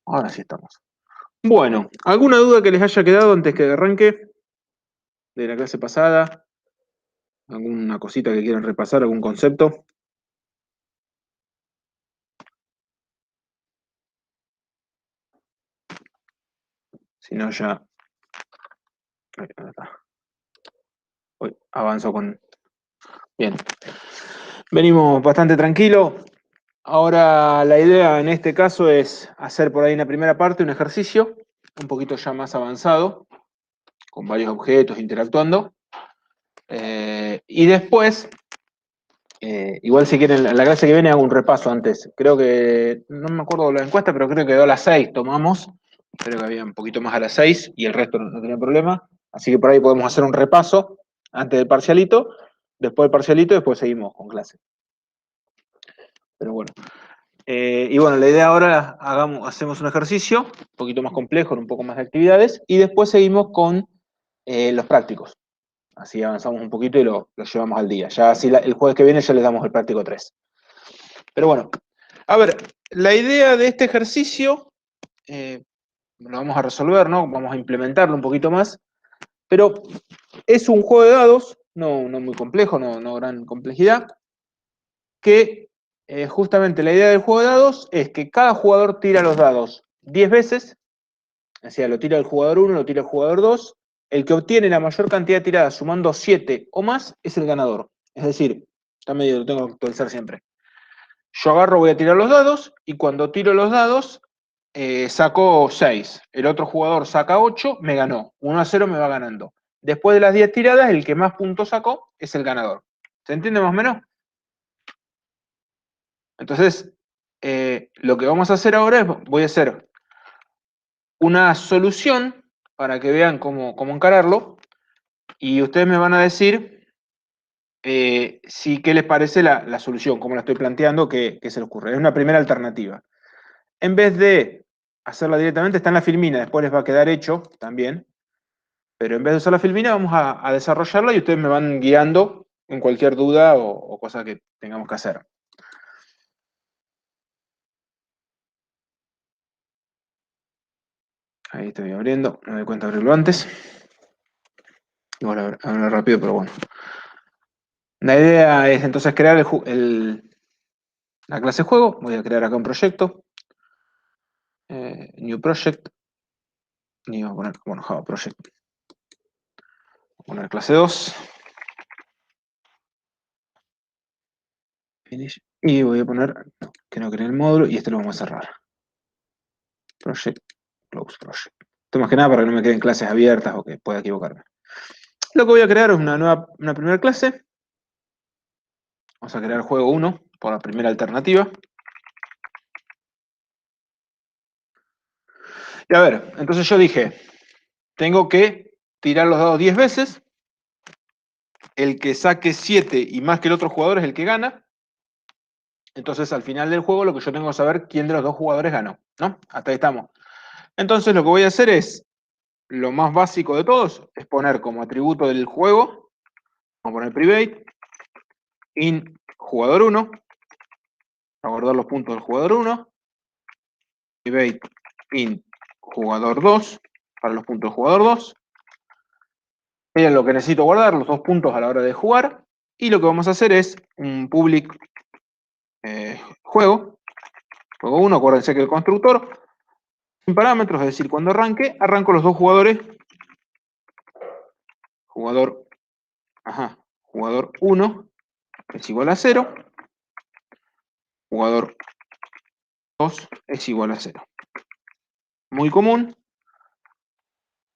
Ahora sí estamos. Bueno, ¿alguna duda que les haya quedado antes que arranque de la clase pasada? ¿Alguna cosita que quieran repasar? ¿Algún concepto? Si no, ya ahí está. Hoy avanzo con... Bien. Venimos bastante tranquilo. Ahora la idea en este caso es hacer por ahí una primera parte, un ejercicio, un poquito ya más avanzado, con varios objetos interactuando. Y después, igual si quieren, en la clase que viene hago un repaso antes. Creo que, no me acuerdo de la encuesta, pero creo que quedó a las 6 tomamos. Creo que había un poquito más a las 6 y el resto no tenía problema. Así que por ahí podemos hacer un repaso antes del parcialito, después del parcialito y después seguimos con clase. Pero bueno. Y bueno, la idea ahora hacemos un ejercicio un poquito más complejo, con un poco más de actividades, y después seguimos con los prácticos. Así avanzamos un poquito y lo llevamos al día. Ya así el jueves que viene ya les damos el práctico 3. Pero bueno, a ver, la idea de este ejercicio lo vamos a resolver, ¿no? Vamos a implementarlo un poquito más, pero es un juego de dados, no muy complejo, no gran complejidad, que justamente la idea del juego de dados es que cada jugador tira los dados 10 veces, o sea, lo tira el jugador 1, lo tira el jugador 2, el que obtiene la mayor cantidad de tiradas sumando 7 o más es el ganador. Es decir, está medio, lo tengo que actualizar siempre. Yo agarro, voy a tirar los dados, y cuando tiro los dados, saco 6. El otro jugador saca 8, me ganó. 1-0 me va ganando. Después de las 10 tiradas, el que más puntos sacó es el ganador. ¿Se entiende más o menos? Entonces, lo que vamos a hacer ahora es, voy a hacer una solución para que vean cómo encararlo, y ustedes me van a decir qué les parece la solución, cómo la estoy planteando, qué se les ocurre. Es una primera alternativa. En vez de hacerla directamente, está en la filmina, después les va a quedar hecho también, pero en vez de usar la filmina, vamos a desarrollarla y ustedes me van guiando en cualquier duda o cosa que tengamos que hacer. Ahí estoy abriendo, me doy cuenta de abrirlo antes. Igual hablar rápido, pero bueno. La idea es entonces crear la clase juego. Voy a crear acá un proyecto. New project. Y voy a poner, bueno, Java project. Voy a poner clase 2. Finish. Y voy a poner, no, que no cree el módulo, y este lo vamos a cerrar. Project, close project. Esto más que nada para que no me queden clases abiertas o que pueda equivocarme. Lo que voy a crear es una primera clase. Vamos a crear juego 1 por la primera alternativa. Y a ver, entonces yo dije, tengo que tirar los dados 10 veces. El que saque 7 y más que el otro jugador es el que gana. Entonces al final del juego lo que yo tengo que saber quién de los dos jugadores ganó, ¿no? Hasta ahí estamos. Entonces lo que voy a hacer es, lo más básico de todos, es poner como atributo del juego, vamos a poner private, in jugador 1, a guardar los puntos del jugador 1, private in jugador 2, para los puntos del jugador 2. Es lo que necesito guardar, los 2 puntos a la hora de jugar. Y lo que vamos a hacer es un public juego 1, acuérdense que el constructor, sin parámetros, es decir, cuando arranco los dos jugadores, jugador 1 es igual a 0, jugador 2 es igual a 0. Muy común.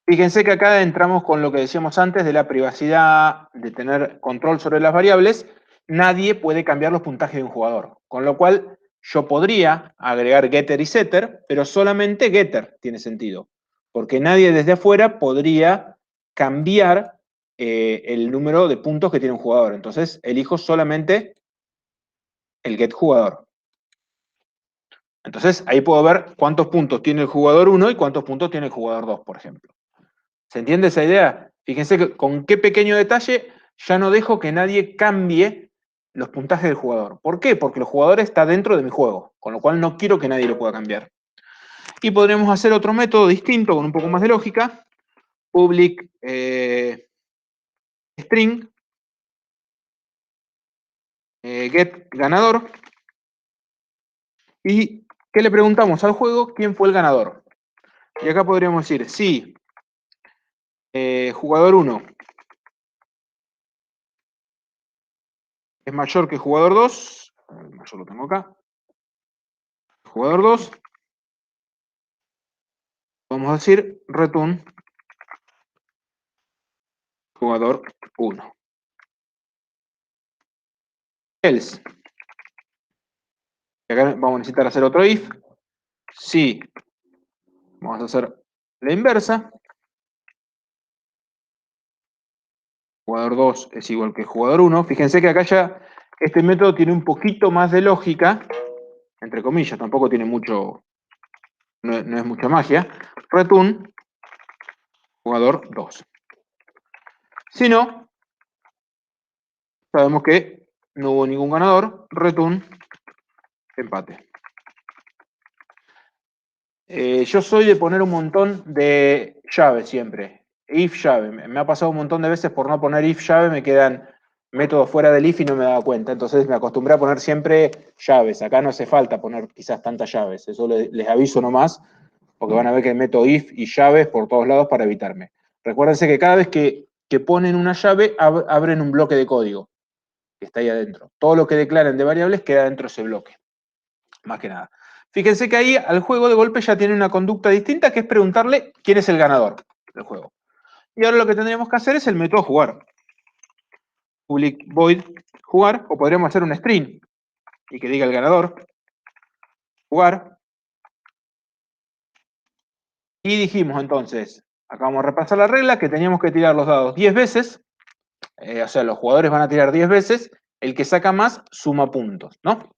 Fíjense que acá entramos con lo que decíamos antes de la privacidad, de tener control sobre las variables. Nadie puede cambiar los puntajes de un jugador, con lo cual yo podría agregar getter y setter, pero solamente getter tiene sentido, porque nadie desde afuera podría cambiar el número de puntos que tiene un jugador. Entonces elijo solamente el get jugador. Entonces ahí puedo ver cuántos puntos tiene el jugador 1 y cuántos puntos tiene el jugador 2, por ejemplo. ¿Se entiende esa idea? Fíjense que con qué pequeño detalle ya no dejo que nadie cambie los puntajes del jugador. ¿Por qué? Porque el jugador está dentro de mi juego, con lo cual no quiero que nadie lo pueda cambiar. Y podremos hacer otro método distinto, con un poco más de lógica. Public string get ganador. ¿Y qué le preguntamos al juego? ¿Quién fue el ganador? Y acá podríamos decir, si jugador 1 es mayor que jugador 2, yo lo tengo acá, jugador 2, vamos a decir return jugador 1. Else. Y acá vamos a necesitar hacer otro if. Si vamos a hacer la inversa. Jugador 2 es igual que jugador 1. Fíjense que acá ya este método tiene un poquito más de lógica, entre comillas, tampoco tiene mucho, no es mucha magia. Return jugador 2. Si no, sabemos que no hubo ningún ganador. Return empate. Yo soy de poner un montón de llaves siempre. If llave. Me ha pasado un montón de veces por no poner if llave, me quedan métodos fuera del if y no me daba cuenta. Entonces me acostumbré a poner siempre llaves. Acá no hace falta poner quizás tantas llaves. Eso les aviso nomás, porque van a ver que meto if y llaves por todos lados para evitarme. Recuérdense que cada vez que ponen una llave, abren un bloque de código que está ahí adentro. Todo lo que declaren de variables queda dentro de ese bloque. Más que nada. Fíjense que ahí al juego de golpe ya tiene una conducta distinta, que es preguntarle quién es el ganador del juego. Y ahora lo que tendríamos que hacer es el método jugar. Public void jugar, o podríamos hacer un string y que diga el ganador. Jugar. Y dijimos entonces, acá vamos a repasar la regla, que teníamos que tirar los dados 10 veces. O sea, los jugadores van a tirar 10 veces. El que saca más suma puntos, ¿no?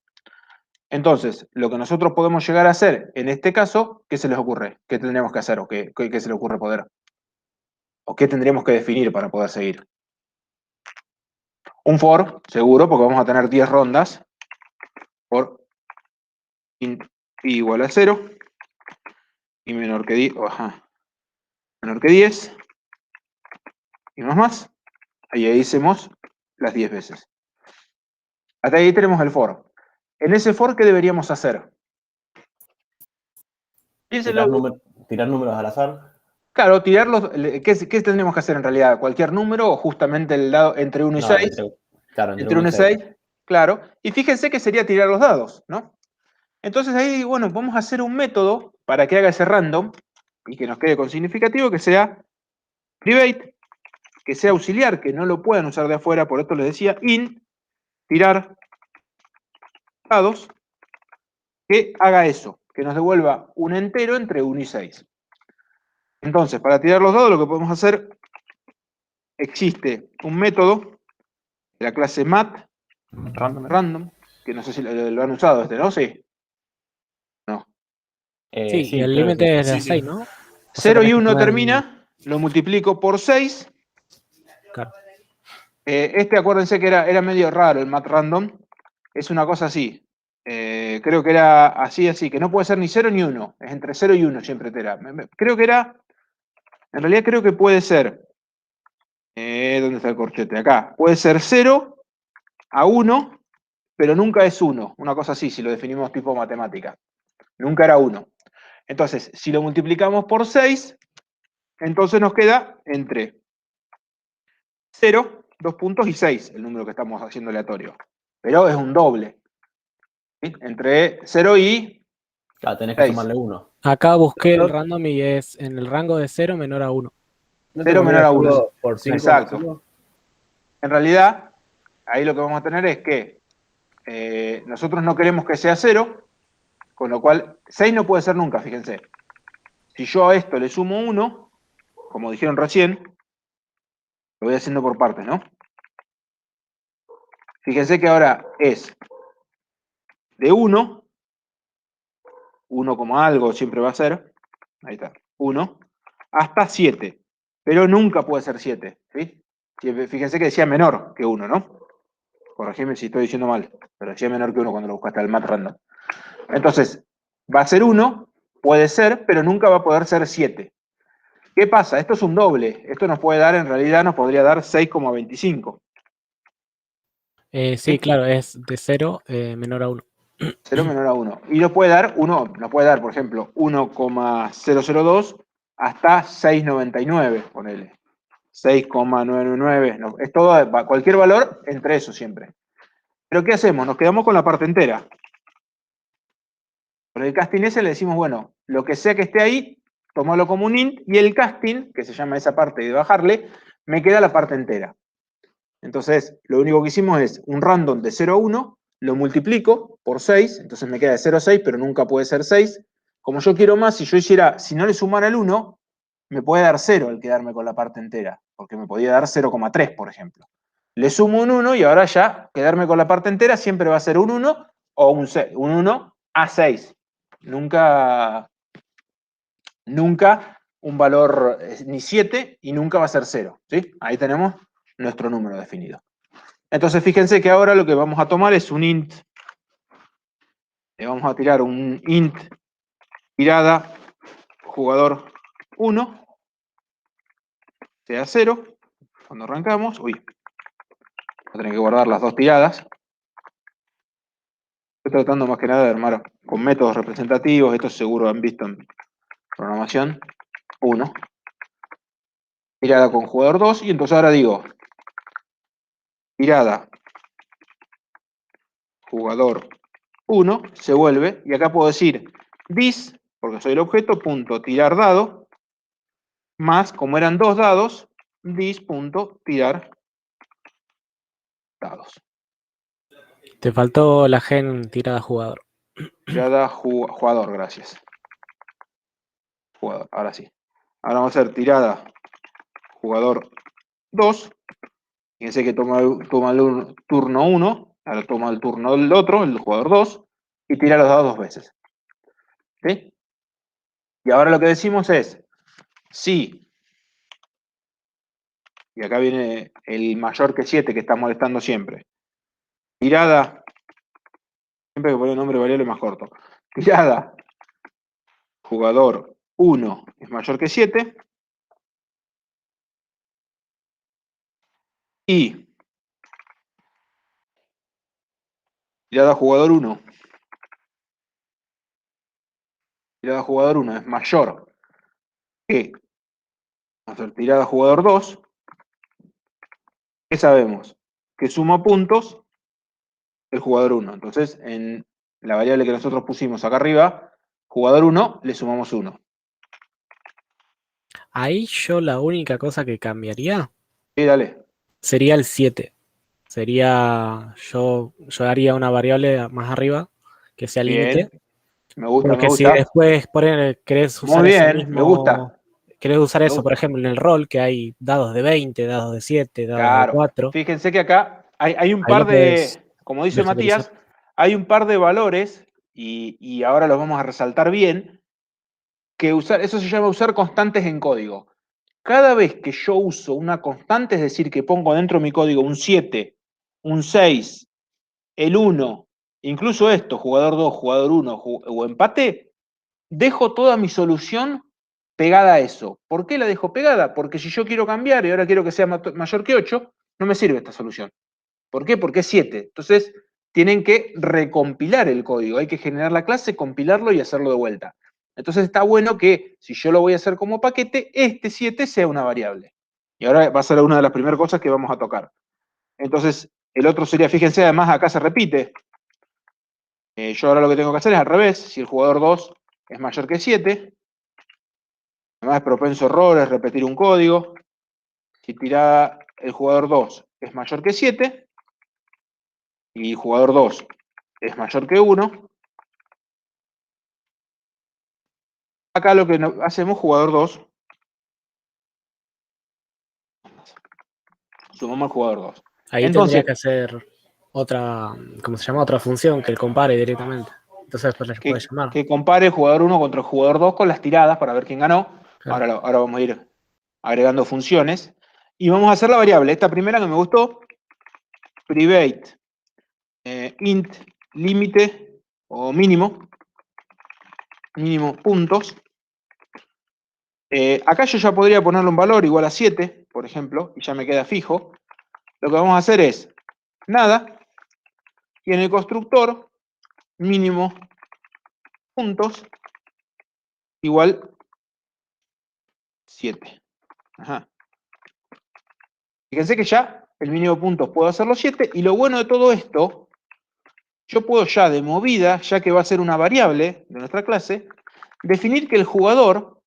Entonces, lo que nosotros podemos llegar a hacer en este caso, ¿qué se les ocurre? ¿Qué tendríamos que hacer o qué se les ocurre poder? ¿O qué tendríamos que definir para poder seguir? Un for, seguro, porque vamos a tener 10 rondas. For int i igual a 0 y menor que 10, menor que 10 y más. Ahí hicimos las 10 veces. Hasta ahí tenemos el for. En ese for, ¿qué deberíamos hacer? Tirar números al azar. Claro, tirarlos. ¿Qué tendríamos que hacer en realidad? ¿Cualquier número o justamente el dado entre 1 y 6? Claro, Entre 1 y 6, claro. Y fíjense que sería tirar los dados, ¿no? Entonces ahí, bueno, vamos a hacer un método para que haga ese random y que nos quede con significativo, que sea private, que sea auxiliar, que no lo puedan usar de afuera, por esto les decía int, tirar dados, que haga eso, que nos devuelva un entero entre 1 y 6. Entonces, para tirar los dados, lo que podemos hacer, existe un método de la clase mat, random, que no sé si lo han usado ¿no? Sí. No. Sí, y el límite es de 6, ¿no? 0 y 1 termina, lo multiplico por 6. Claro. Acuérdense que era medio raro el mat random. Es una cosa así. Creo que era así, que no puede ser ni 0 ni 1. Es entre 0 y 1 siempre era. Creo que era. En realidad creo que puede ser. ¿Dónde está el corchete? Acá. Puede ser 0 a 1, pero nunca es 1. Una cosa así, si lo definimos tipo matemática. Nunca era 1. Entonces, si lo multiplicamos por 6, entonces nos queda entre 0, 2 puntos y 6, el número que estamos haciendo aleatorio. Pero es un doble. ¿Sí? Entre 0 y Claro, tenés que 6. sumarle 1. Acá busqué el random y es en el rango de 0 menor a 1. 0 menor a 1. Por 5 Exacto. máximo. En realidad, ahí lo que vamos a tener es que nosotros no queremos que sea 0, con lo cual 6 no puede ser nunca, fíjense. Si yo a esto le sumo 1, como dijeron recién, lo voy haciendo por partes, ¿no? Fíjense que ahora es de 1 como algo siempre va a ser, ahí está, 1, hasta 7, pero nunca puede ser 7, ¿sí? Fíjense que decía menor que 1, ¿no? Corregime si estoy diciendo mal, pero decía menor que 1 cuando lo buscaste al mat random. Entonces, va a ser 1 puede ser, pero nunca va a poder ser 7. ¿Qué pasa? Esto es un doble. Esto nos puede dar, en realidad, nos podría dar 6,25. Sí, claro, es de 0 menor a 1. 0 menor a 1. Y nos puede dar, por ejemplo, 1,002 hasta 6,99, ponele. 6,999. No, es todo, cualquier valor entre eso siempre. Pero ¿qué hacemos? Nos quedamos con la parte entera. Con el casting ese le decimos, bueno, lo que sea que esté ahí, tomalo como un int, y el casting, que se llama esa parte de bajarle, me queda la parte entera. Entonces, lo único que hicimos es un random de 0 a 1, lo multiplico por 6, entonces me queda de 0 a 6, pero nunca puede ser 6. Como yo quiero más, si no le sumara el 1, me puede dar 0 el quedarme con la parte entera, porque me podía dar 0,3, por ejemplo. Le sumo un 1 y ahora ya quedarme con la parte entera siempre va a ser un 1 o un 1 a 6. Nunca un valor ni 7 y nunca va a ser 0. ¿Sí? Ahí tenemos nuestro número definido. Entonces fíjense que ahora lo que vamos a tomar es un int. Le vamos a tirar un int tirada jugador 1 sea 0. Cuando arrancamos, voy a tener que guardar las dos tiradas. Estoy tratando más que nada de armar con métodos representativos. Esto seguro han visto en programación. 1. Tirada con jugador 2. Y entonces ahora digo tirada jugador 1 se vuelve. Y acá puedo decir this, porque soy el objeto, punto tirar dado, más, como eran dos dados, this punto tirar dados. Te faltó la gen tirada jugador. Tirada jugador, gracias. Jugador, ahora sí. Ahora vamos a hacer tirada jugador 2. Fíjense que toma el turno 1, ahora toma el turno del otro, el jugador 2, y tira los dados 2 veces. ¿Sí? Y ahora lo que decimos es, si, y acá viene el mayor que 7 que está molestando siempre, tirada, siempre que pone el nombre de variable más corto, tirada jugador 1 es mayor que 7, y tirada jugador 1 es mayor que, vamos a hacer tirada jugador 2, ¿qué sabemos? Que suma puntos el jugador 1. Entonces, en la variable que nosotros pusimos acá arriba, jugador 1, le sumamos 1. Ahí yo la única cosa que cambiaría Sí, dale. sería el 7. Sería, yo haría una variable más arriba que sea Bien. límite. Me gusta, me Porque si gusta. después querés Muy usar ese bien, me mismo, gusta. querés usar Me eso, por gusta. ejemplo, en el rol, que hay dados de 20, dados de 7, dados de Claro. 4, Fíjense que acá hay un ahí par lo podés de, como dice vectorizar. Matías, hay un par de valores, y ahora los vamos a resaltar bien, que usar, eso se llama usar constantes en código. Cada vez que yo uso una constante, es decir, que pongo dentro de mi código un 7, un 6, el 1, incluso esto, jugador 2, jugador 1 o empate, dejo toda mi solución pegada a eso. ¿Por qué la dejo pegada? Porque si yo quiero cambiar y ahora quiero que sea mayor que 8, no me sirve esta solución. ¿Por qué? Porque es 7. Entonces, tienen que recompilar el código. Hay que generar la clase, compilarlo y hacerlo de vuelta. Entonces está bueno que, si yo lo voy a hacer como paquete, este 7 sea una variable. Y ahora va a ser una de las primeras cosas que vamos a tocar. Entonces, el otro sería, fíjense, además acá se repite. Yo ahora lo que tengo que hacer es al revés. Si el jugador 2 es mayor que 7, además es propenso a errores, repetir un código. Si tirada el jugador 2 es mayor que 7 y jugador 2 es mayor que 1, acá lo que hacemos, jugador 2, sumamos al jugador 2. Ahí tendría Entonces, que hacer otra, ¿cómo se llama? Otra función que el compare directamente. Entonces después le puedes llamar. que compare el jugador 1 contra el jugador 2 con las tiradas para ver quién ganó. Claro. Ahora vamos a ir agregando funciones. Y vamos a hacer la variable. Esta primera que me gustó, private int límite o mínimo. mínimo puntos. Acá yo ya podría ponerle un valor igual a 7, por ejemplo, y ya me queda fijo. Lo que vamos a hacer es, nada, y en el constructor, mínimo puntos, igual 7. Ajá. Fíjense que ya el mínimo puntos puedo hacerlo 7, y lo bueno de todo esto, yo puedo ya de movida, ya que va a ser una variable de nuestra clase, definir que el jugador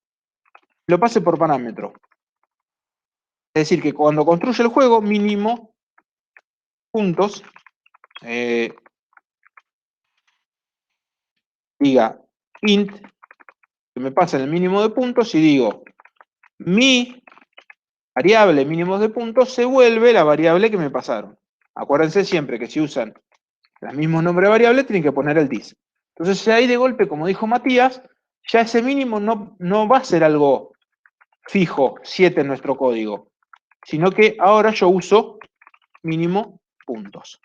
lo pase por parámetro. Es decir, que cuando construye el juego, mínimo puntos, diga int, que me pasa el mínimo de puntos, y digo, mi variable mínimos de puntos se vuelve la variable que me pasaron. Acuérdense siempre que si usan los mismos nombres de variables, tienen que poner el dis. Entonces, ya ahí de golpe, como dijo Matías, ya ese mínimo no va a ser algo fijo, 7 en nuestro código, sino que ahora yo uso mínimo puntos,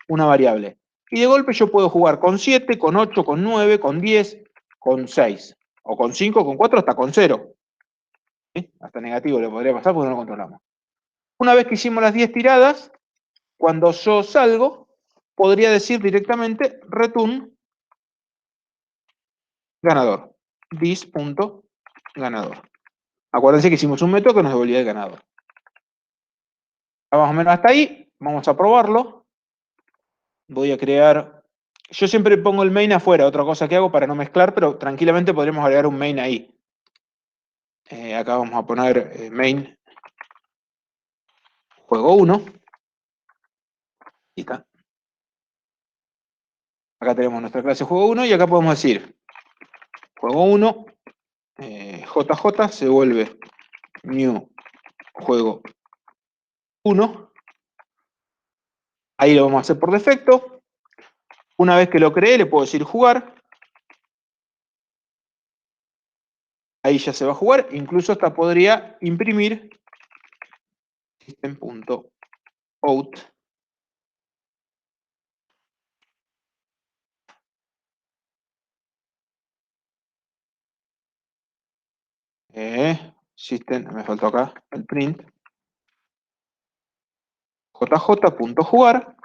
una variable. Y de golpe yo puedo jugar con 7, con 8, con 9, con 10, con 6, o con 5, con 4, hasta con 0. ¿Sí? Hasta negativo le podría pasar porque no lo controlamos. Una vez que hicimos las 10 tiradas, cuando yo salgo, podría decir directamente return ganador. This.ganador. Acuérdense que hicimos un método que nos devolvía el ganador. Más o menos hasta ahí. Vamos a probarlo. Voy a crear... Yo siempre pongo el main afuera, otra cosa que hago para no mezclar, pero tranquilamente podríamos agregar un main ahí. Acá vamos a poner main juego 1. Y está. Acá tenemos nuestra clase juego 1 y acá podemos decir juego 1, JJ se vuelve new juego 1. Ahí lo vamos a hacer por defecto. Una vez que lo creé, le puedo decir jugar. Ahí ya se va a jugar. Incluso hasta podría imprimir system.out. System, me faltó acá el print. jj.jugar.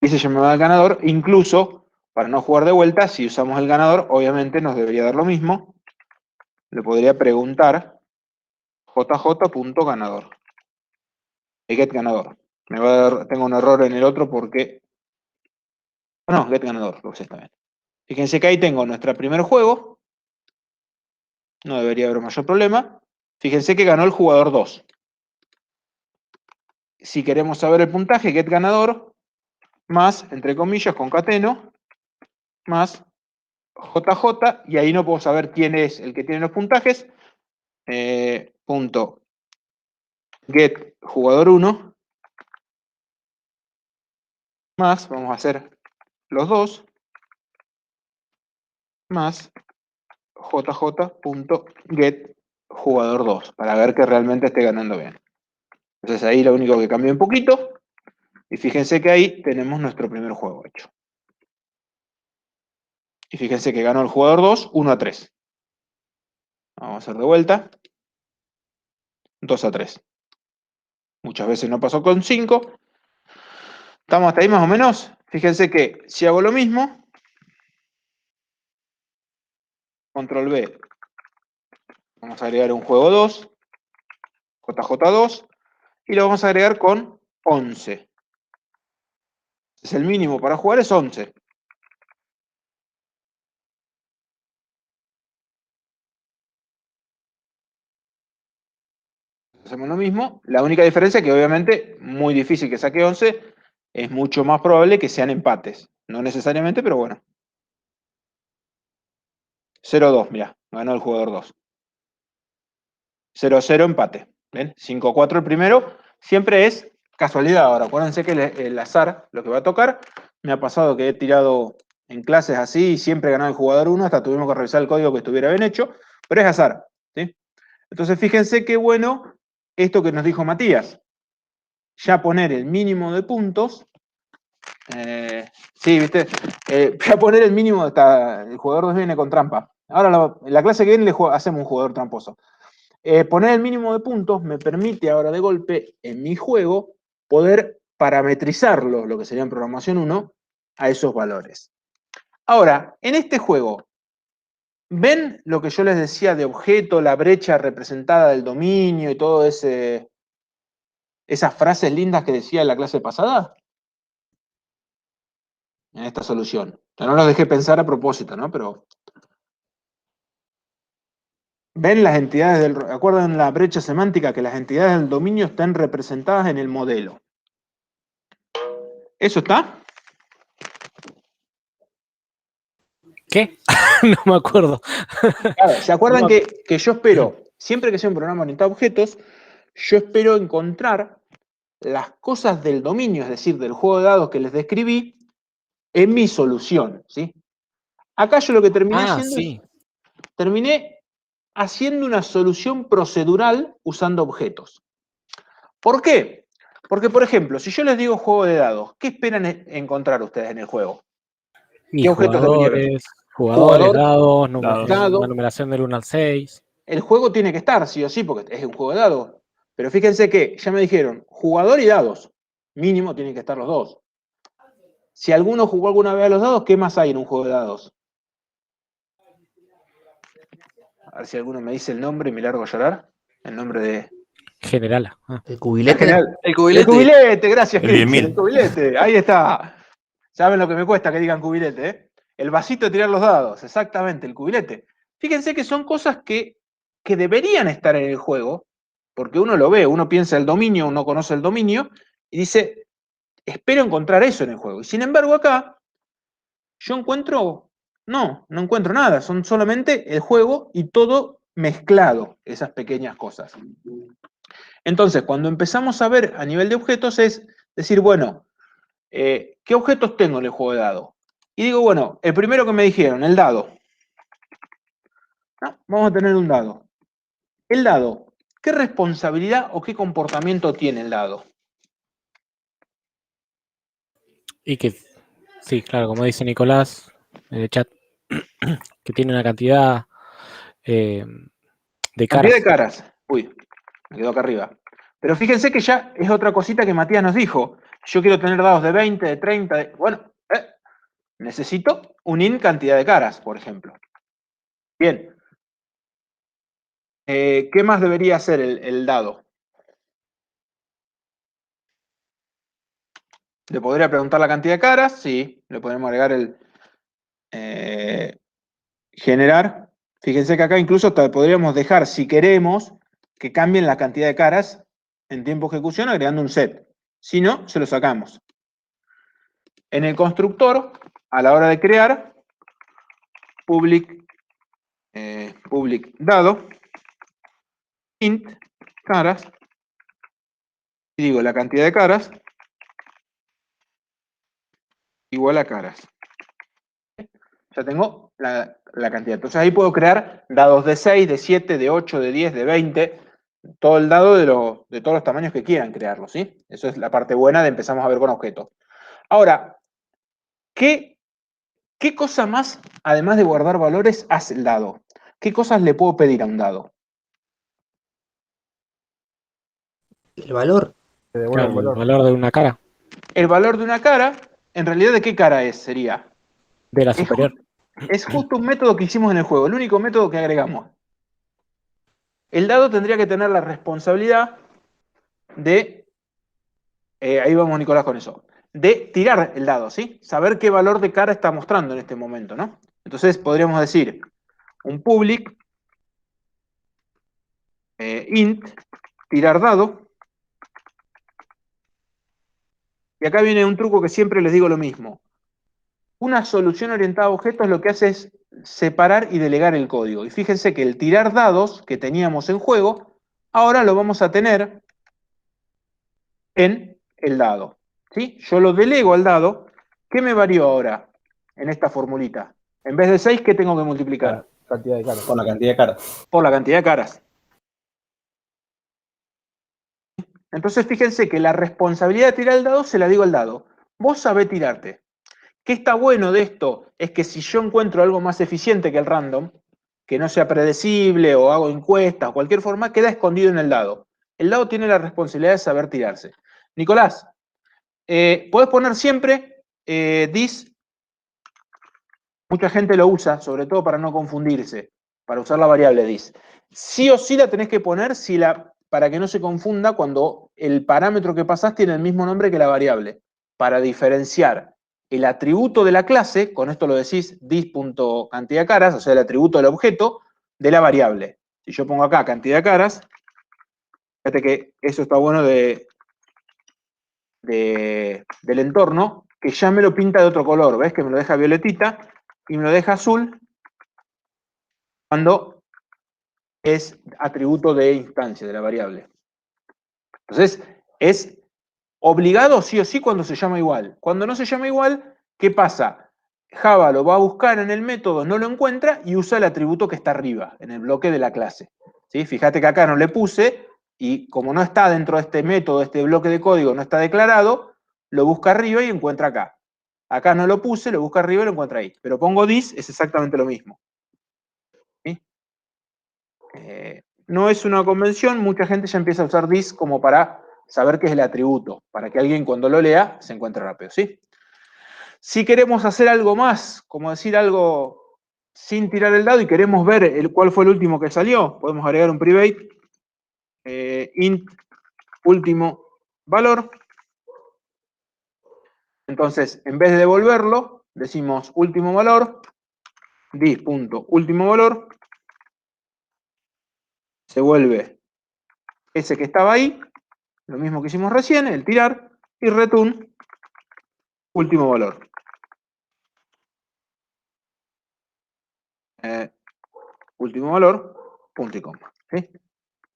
Y ese ya me va al ganador. Incluso, para no jugar de vuelta, si usamos el ganador, obviamente nos debería dar lo mismo. Le podría preguntar jj.ganador. Get ganador. Me va a dar, tengo un error en el otro porque... No, get ganador, lo usé también. Fíjense que ahí tengo nuestro primer juego. No debería haber mayor problema. Fíjense que ganó el jugador 2. Si queremos saber el puntaje, get ganador, más, entre comillas, concateno, más JJ, y ahí no puedo saber quién es el que tiene los puntajes. Punto get jugador 1, más, vamos a hacer los dos, más jj.get jugador 2, para ver que realmente esté ganando bien. Entonces ahí lo único que cambió un poquito, y fíjense que ahí tenemos nuestro primer juego hecho. Y fíjense que ganó el jugador 2, 1-3. Vamos a hacer de vuelta. 2-3. Muchas veces no pasó con 5. ¿Estamos hasta ahí más o menos? Fíjense que si hago lo mismo, control B, vamos a agregar un juego 2, JJ2, y lo vamos a agregar con 11. Es el mínimo para jugar, es 11. Hacemos lo mismo. La única diferencia es que obviamente, muy difícil que saque 11, es mucho más probable que sean empates. No necesariamente, pero bueno. 0-2, mirá, ganó el jugador 2. 0-0 empate. ¿Ven? 5-4 el primero. Siempre es casualidad. Ahora, acuérdense que el azar, lo que va a tocar, me ha pasado que he tirado en clases así y siempre ganó el jugador 1, hasta tuvimos que revisar el código que estuviera bien hecho, pero es azar. ¿Sí? Entonces, fíjense qué bueno esto que nos dijo Matías. Ya poner el mínimo de puntos Sí, viste. Voy a poner el mínimo, el jugador 2 viene con trampa. Ahora, en la clase que viene hacemos un jugador tramposo. Poner el mínimo de puntos me permite ahora de golpe, en mi juego, poder parametrizarlo, lo que sería en programación 1, a esos valores. Ahora, en este juego, ¿ven lo que yo les decía de objeto, la brecha representada del dominio y todo esas frases lindas que decía en la clase pasada? En esta solución. Ya no los dejé pensar a propósito, ¿no? Pero ven las entidades del... Acuerdan la brecha semántica que las entidades del dominio están representadas en el modelo. ¿Eso está? ¿Qué? No me acuerdo. Claro, ¿se acuerdan que yo espero, siempre que sea un programa orientado a objetos, yo espero encontrar las cosas del dominio, es decir, del juego de dados que les describí, en mi solución, ¿sí? Acá yo lo que terminé haciendo sí. terminé haciendo una solución procedural usando objetos. ¿Por qué? Porque, por ejemplo, si yo les digo juego de dados, ¿qué esperan encontrar ustedes en el juego? Y ¿Qué objetos debería haber? jugadores, dados, Dado. una numeración del 1 al 6. El juego tiene que estar, sí o sí, porque es un juego de dados. Pero fíjense que ya me dijeron, jugador y dados. Mínimo tienen que estar los dos. Si alguno jugó alguna vez a los dados, ¿qué más hay en un juego de dados? A ver si alguno me dice el nombre y me largo a llorar. El nombre de... General. El cubilete. El cubilete, gracias, El Cristian. 10.000. El cubilete, ahí está. ¿Saben lo que me cuesta que digan cubilete? El vasito de tirar los dados, exactamente, el cubilete. Fíjense que son cosas que deberían estar en el juego, porque uno lo ve, uno piensa el dominio, uno conoce el dominio, y dice, espero encontrar eso en el juego. Y sin embargo acá, yo encuentro, no encuentro nada, son solamente el juego y todo mezclado, esas pequeñas cosas. Entonces, cuando empezamos a ver a nivel de objetos es decir, bueno, ¿qué objetos tengo en el juego de dados? Y digo, bueno, el primero que me dijeron, el dado. Vamos a tener un dado. El dado, ¿qué responsabilidad o qué comportamiento tiene el dado? Y que, sí, claro, como dice Nicolás en el chat, que tiene una cantidad de caras. Cantidad de caras. Uy, me quedó acá arriba. Pero fíjense que ya es otra cosita que Matías nos dijo. Yo quiero tener dados de 20, de 30, bueno, necesito un in cantidad de caras, por ejemplo. Bien. ¿Qué más debería hacer el dado? ¿Le podría preguntar la cantidad de caras? Sí, le podemos agregar el generar. Fíjense que acá incluso podríamos dejar, si queremos, que cambien la cantidad de caras en tiempo de ejecución agregando un set. Si no, se lo sacamos. En el constructor, a la hora de crear, public dado, int, caras, y digo la cantidad de caras, igual a caras. Ya tengo la cantidad. Entonces ahí puedo crear dados de 6, de 7, de 8, de 10, de 20, todo el dado de todos los tamaños que quieran crearlo, ¿sí? Eso es la parte buena de empezamos a ver con objetos. Ahora, ¿qué cosa más, además de guardar valores, hace el dado? ¿Qué cosas le puedo pedir a un dado? El valor. Claro, el valor de una cara. El valor de una cara, en realidad, ¿de qué cara es? Sería. De la superior. Es justo un método que hicimos en el juego, el único método que agregamos. El dado tendría que tener la responsabilidad de, ahí vamos Nicolás con eso, de tirar el dado, ¿sí? Saber qué valor de cara está mostrando en este momento, ¿no? Entonces podríamos decir un public int tirar dado. Y acá viene un truco que siempre les digo lo mismo. Una solución orientada a objetos lo que hace es separar y delegar el código. Y fíjense que el tirar dados que teníamos en juego, ahora lo vamos a tener en el dado. ¿Sí? Yo lo delego al dado. ¿Qué me varió ahora en esta formulita? En vez de 6, ¿qué tengo que multiplicar? Cantidad de caras. Por la cantidad de caras. Por la cantidad de caras. Entonces fíjense que la responsabilidad de tirar el dado se la digo al dado. vos sabés tirarte. ¿Qué está bueno de esto? Es que si yo encuentro algo más eficiente que el random, que no sea predecible o hago encuestas o cualquier forma, queda escondido en el dado. El dado tiene la responsabilidad de saber tirarse. Nicolás, podés poner siempre this. Mucha gente lo usa, sobre todo para no confundirse, para usar la variable this. Sí o sí la tenés que poner para que no se confunda cuando el parámetro que pasás tiene el mismo nombre que la variable, para diferenciar el atributo de la clase, con esto lo decís this.cantidad de caras, o sea, el atributo del objeto, de la variable. Si yo pongo acá cantidad de caras, fíjate que eso está bueno del entorno, que ya me lo pinta de otro color, ¿ves? Que me lo deja violetita y me lo deja azul cuando es atributo de instancia, de la variable. Entonces, es obligado sí o sí cuando se llama igual. Cuando no se llama igual, ¿qué pasa? Java lo va a buscar en el método, no lo encuentra y usa el atributo que está arriba, en el bloque de la clase. ¿Sí? Fíjate que acá no le puse, y como no está dentro de este método, este bloque de código no está declarado, lo busca arriba y encuentra acá. Acá no lo puse, lo busca arriba y lo encuentra ahí. Pero pongo this, es exactamente lo mismo. ¿Sí? No es una convención, mucha gente ya empieza a usar this como para saber qué es el atributo, para que alguien cuando lo lea se encuentre rápido, ¿sí? Si queremos hacer algo más, como decir algo sin tirar el dado y queremos ver cuál fue el último que salió, podemos agregar un private int último valor. Entonces, en vez de devolverlo, decimos último valor, this.último valor, se vuelve ese que estaba ahí, lo mismo que hicimos recién, el tirar, y return último valor. Último valor, punto y coma. ¿Sí?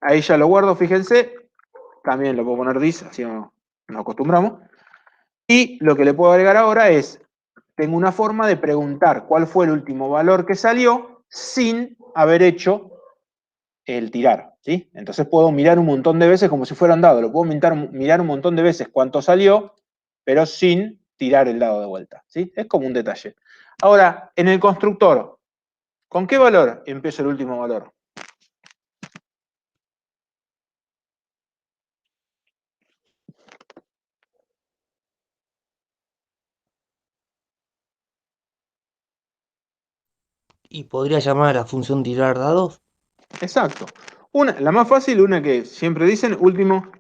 Ahí ya lo guardo, fíjense. También lo puedo poner this, así nos acostumbramos. Y lo que le puedo agregar ahora es, tengo una forma de preguntar cuál fue el último valor que salió sin haber hecho el tirar. ¿Sí? Entonces puedo mirar un montón de veces como si fuera un dado. Lo puedo mirar un montón de veces cuánto salió, pero sin tirar el dado de vuelta. ¿Sí? Es como un detalle. Ahora, en el constructor, ¿con qué valor empiezo el último valor? ¿Y podría llamar a la función tirar dados? Exacto. La más fácil, una que siempre dicen, último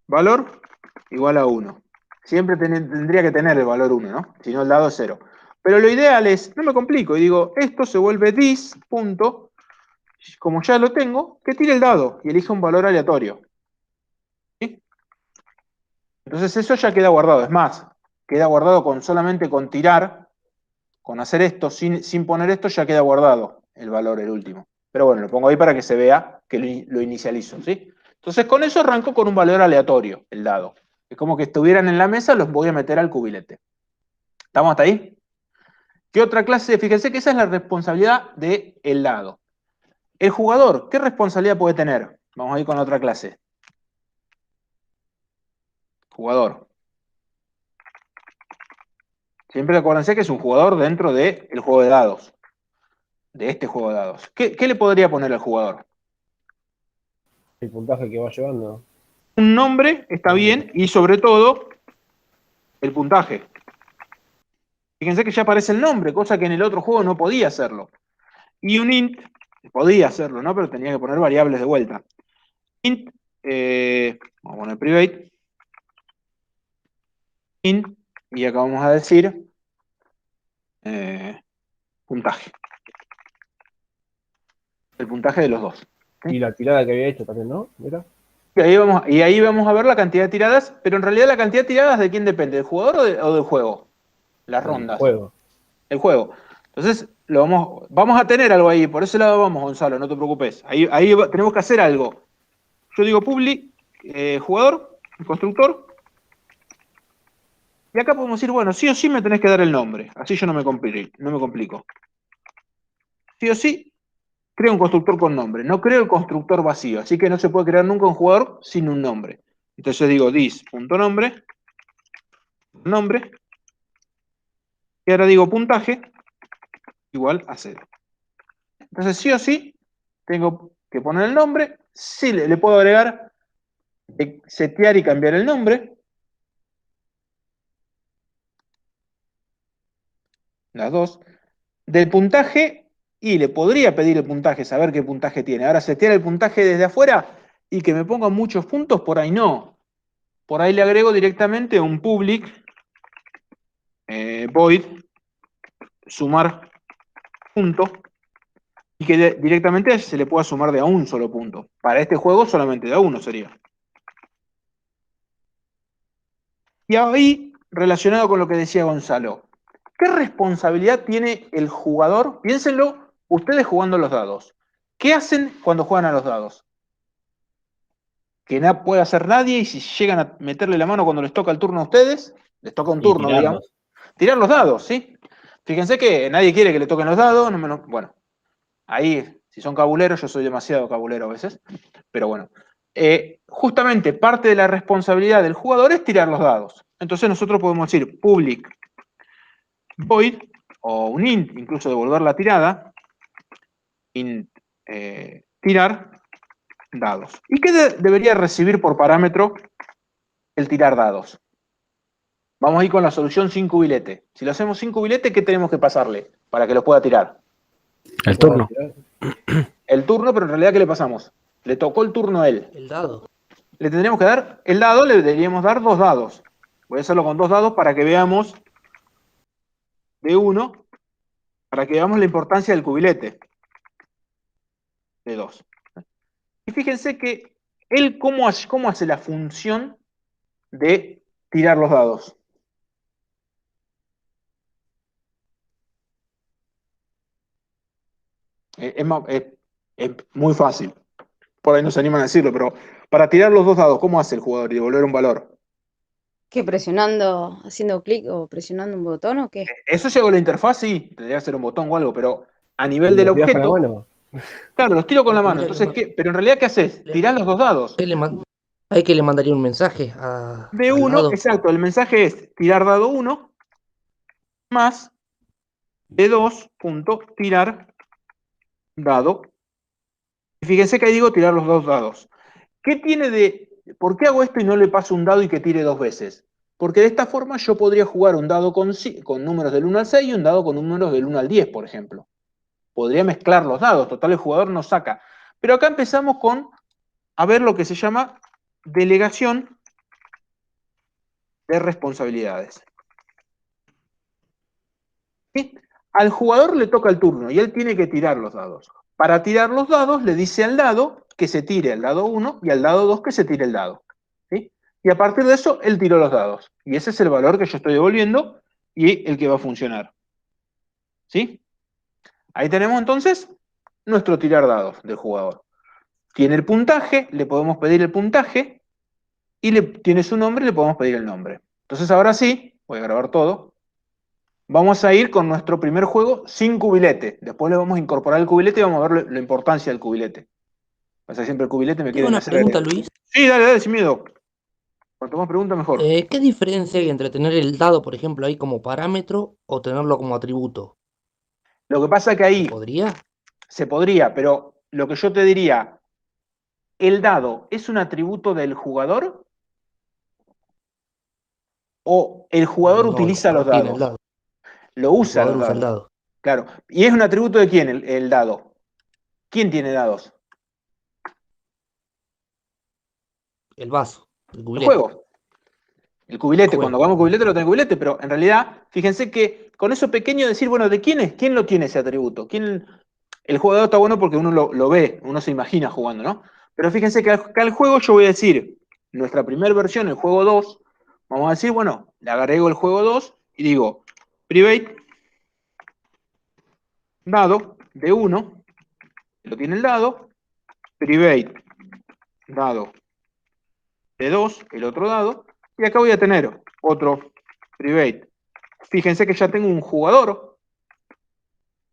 valor igual a 1. Siempre tendría que tener el valor 1, ¿no? Si no, el dado es 0. Pero lo ideal es, no me complico, y digo, esto se vuelve this, punto, como ya lo tengo, que tire el dado y elija un valor aleatorio. ¿Sí? Entonces eso ya queda guardado. Es más, queda guardado solamente con tirar, con hacer esto, sin poner esto, ya queda guardado el valor, el último. Pero bueno, lo pongo ahí para que se vea que lo inicializo, ¿sí? Entonces con eso arranco con un valor aleatorio, el dado. Es como que estuvieran en la mesa, los voy a meter al cubilete. ¿Estamos hasta ahí? ¿Qué otra clase? Fíjense que esa es la responsabilidad del dado. El jugador, ¿qué responsabilidad puede tener? Vamos a ir con otra clase. Jugador. Siempre acuérdense que es un jugador dentro del juego de dados. De este juego de dados. ¿Qué le podría poner al jugador? El puntaje que va llevando. Un nombre está bien y sobre todo el puntaje. Fíjense que ya aparece el nombre, cosa que en el otro juego no podía hacerlo. Y un int podía hacerlo, ¿no? Pero tenía que poner variables de vuelta. Int, vamos a poner private. Int, y acá vamos a decir puntaje. El puntaje de los dos. Y la tirada que había hecho también, ¿no? Mira. Y ahí vamos a ver la cantidad de tiradas, pero en realidad la cantidad de tiradas ¿de quién depende? ¿Del jugador o del juego? Las rondas. Juego. El juego. Entonces, vamos a tener algo ahí, por ese lado vamos, Gonzalo, no te preocupes. Ahí tenemos que hacer algo. Yo digo public, jugador, constructor, y acá podemos decir, bueno, sí o sí me tenés que dar el nombre, así yo no me complico. Sí o sí, creo un constructor con nombre, no creo el constructor vacío, así que no se puede crear nunca un jugador sin un nombre. Entonces digo this.nombre, nombre, Y ahora digo puntaje igual a 0. Entonces, sí o sí, tengo que poner el nombre. Sí, le puedo agregar, setear y cambiar el nombre. Las dos. Del puntaje, y le podría pedir el puntaje, saber qué puntaje tiene. Ahora, setear el puntaje desde afuera y que me ponga muchos puntos, por ahí no. Por ahí le agrego directamente un public void sumar punto y que directamente se le pueda sumar de a un solo punto. Para este juego solamente de a uno sería. Y ahí, relacionado con lo que decía Gonzalo, ¿qué responsabilidad tiene el jugador? Piénsenlo ustedes jugando los dados. ¿Qué hacen cuando juegan a los dados? Que no puede hacer nadie, y si llegan a meterle la mano cuando les toca el turno a ustedes, les toca un Y turno, tirarlos. digamos. Tirar los dados, ¿sí? Fíjense que nadie quiere que le toquen los dados. Bueno, ahí, si son cabuleros, yo soy demasiado cabulero a veces. Pero bueno, justamente parte de la responsabilidad del jugador es tirar los dados. Entonces nosotros podemos decir public void o un int, incluso devolver la tirada, int tirar dados. ¿Y qué debería recibir por parámetro el tirar dados? Vamos a ir con la solución sin cubilete. Si lo hacemos sin cubilete, ¿qué tenemos que pasarle para que lo pueda tirar? El turno. El turno, pero en realidad, ¿qué le pasamos? Le tocó el turno a él. El dado. Le tendríamos que dar el dado, le deberíamos dar 2 dados. Voy a hacerlo con 2 dados para que veamos de 1, para que veamos la importancia del cubilete. De 2. Y fíjense que él, ¿cómo hace la función de tirar los dados? Es muy fácil. Por ahí no se animan a decirlo, pero para tirar los 2 dados, ¿cómo hace el jugador y devolver un valor? ¿Qué, presionando, haciendo clic o presionando un botón o qué? Eso llegó a la interfaz, sí, tendría que ser un botón o algo, pero a nivel ¿Y del lo tirás con la objeto, mano? claro, los tiro con la mano. Mira, Entonces, pero en realidad, ¿qué haces? Tirás los 2 dados. Hay que le mandaría un mensaje De al 1, dado. exacto, el mensaje es tirar dado 1 más de 2 punto tirar dado. Y fíjense que ahí digo tirar los 2 dados. ¿Qué tiene de... ¿Por qué hago esto y no le paso un dado y que tire 2 veces? Porque de esta forma yo podría jugar un dado con números del 1 al 6 y un dado con números del 1 al 10, por ejemplo. Podría mezclar los dados, total el jugador no saca. Pero acá empezamos con a ver lo que se llama delegación de responsabilidades. ¿Sí? Al jugador le toca el turno y él tiene que tirar los dados. Para tirar los dados le dice al dado que se tire el dado 1 y al dado 2 que se tire el dado. ¿Sí? Y a partir de eso él tiró los dados. Y ese es el valor que yo estoy devolviendo y el que va a funcionar. ¿Sí? Ahí tenemos entonces nuestro tirar dados del jugador. Tiene el puntaje, le podemos pedir el puntaje, y tiene su nombre, le podemos pedir el nombre. Entonces ahora sí, voy a grabar todo. Vamos a ir con nuestro primer juego sin cubilete. Después le vamos a incorporar el cubilete y vamos a ver la importancia del cubilete. Pasa que siempre el cubilete me Tengo quieren una hacer... pregunta, Luis. Sí, dale, sin miedo. Cuanto más preguntas, mejor. ¿Qué diferencia hay entre tener el dado, por ejemplo, ahí como parámetro o tenerlo como atributo? Lo que pasa es que ahí ¿Podría? se podría, pero lo que yo te diría, ¿el dado es un atributo del jugador? ¿O el jugador No, el utiliza los jugador tiene el dados? dado. Lo El usa jugador los usa el dados. dado. Claro. ¿Y es un atributo de quién el dado? ¿Quién tiene dados? El vaso, el El cubilete. juego. El cubilete, El cuando juego. hagamos cubilete lo tiene cubilete, pero en realidad, fíjense que con eso pequeño decir, bueno, ¿de quién es? ¿Quién lo tiene ese atributo? El jugador está bueno porque uno lo ve, uno se imagina jugando, ¿no? Pero fíjense que acá al juego yo voy a decir, nuestra primera versión, el juego 2, vamos a decir, bueno, le agrego el juego 2 y digo, private, dado de 1, lo tiene el dado, private, dado de 2, el otro dado, y acá voy a tener otro private. Fíjense que ya tengo un jugador,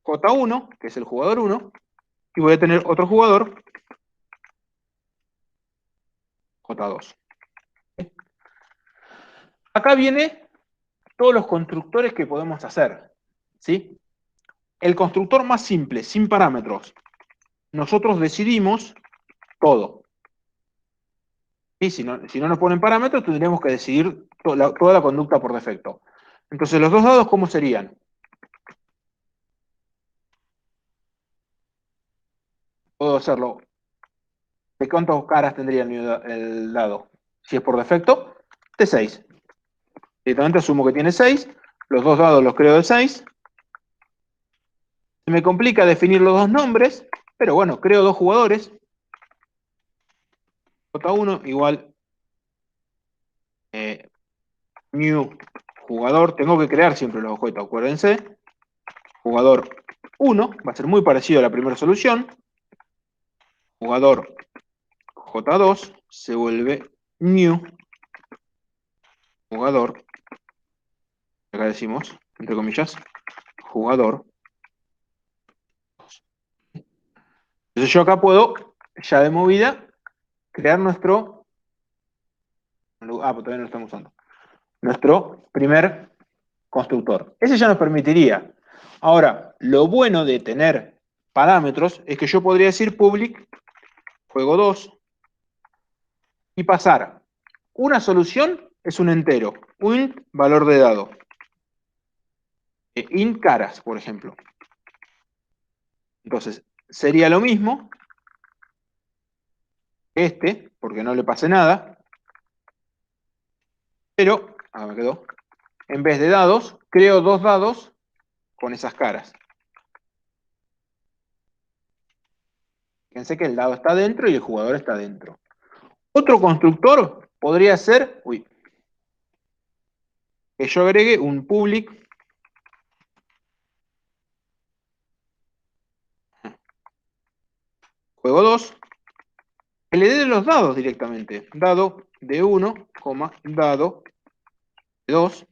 J1, que es el jugador 1, y voy a tener otro jugador, J2. Acá viene todos los constructores que podemos hacer, ¿sí? El constructor más simple, sin parámetros, nosotros decidimos todo. Y si no nos ponen parámetros, tendríamos que decidir toda la conducta por defecto. Entonces, los dos dados, ¿cómo serían? Puedo hacerlo. ¿De cuántas caras tendría el dado? Si es por defecto, de 6. Directamente asumo que tiene 6. Los dos dados los creo de 6. Se me complica definir los dos nombres, pero bueno, creo dos jugadores. J1 igual new jugador. Tengo que crear siempre los objetos, acuérdense. Jugador 1, va a ser muy parecido a la primera solución. Jugador J2 se vuelve new jugador. Acá decimos, entre comillas, jugador. Entonces yo acá puedo, ya de movida, crear nuestro... pues todavía no lo estamos usando. Nuestro primer constructor. Ese ya nos permitiría. Ahora, lo bueno de tener parámetros es que yo podría decir public juego 2 y pasar. Una solución es un entero, int valor de dado. Int caras, por ejemplo. Entonces, sería lo mismo que porque no le pase nada, pero, me quedó, en vez de dados, creo dos dados con esas caras. Fíjense que el dado está dentro y el jugador está dentro. Otro constructor podría ser, que yo agregue un public juego 2, que le dé los dados directamente. Dado de 1, dado de 2.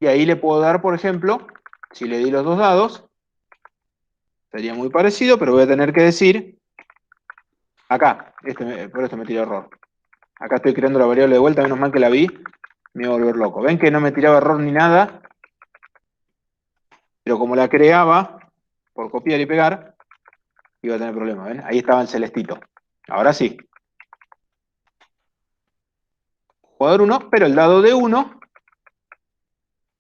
Y ahí le puedo dar, por ejemplo, si le di los dos dados, sería muy parecido, pero voy a tener que decir, acá, por esto me tiró error. Acá estoy creando la variable de vuelta, menos mal que la vi, me iba a volver loco. ¿Ven que no me tiraba error ni nada? Pero como la creaba, por copiar y pegar, iba a tener problemas, ¿ven? Ahí estaba en celestito. Ahora sí. Jugador 1, pero el dado de 1,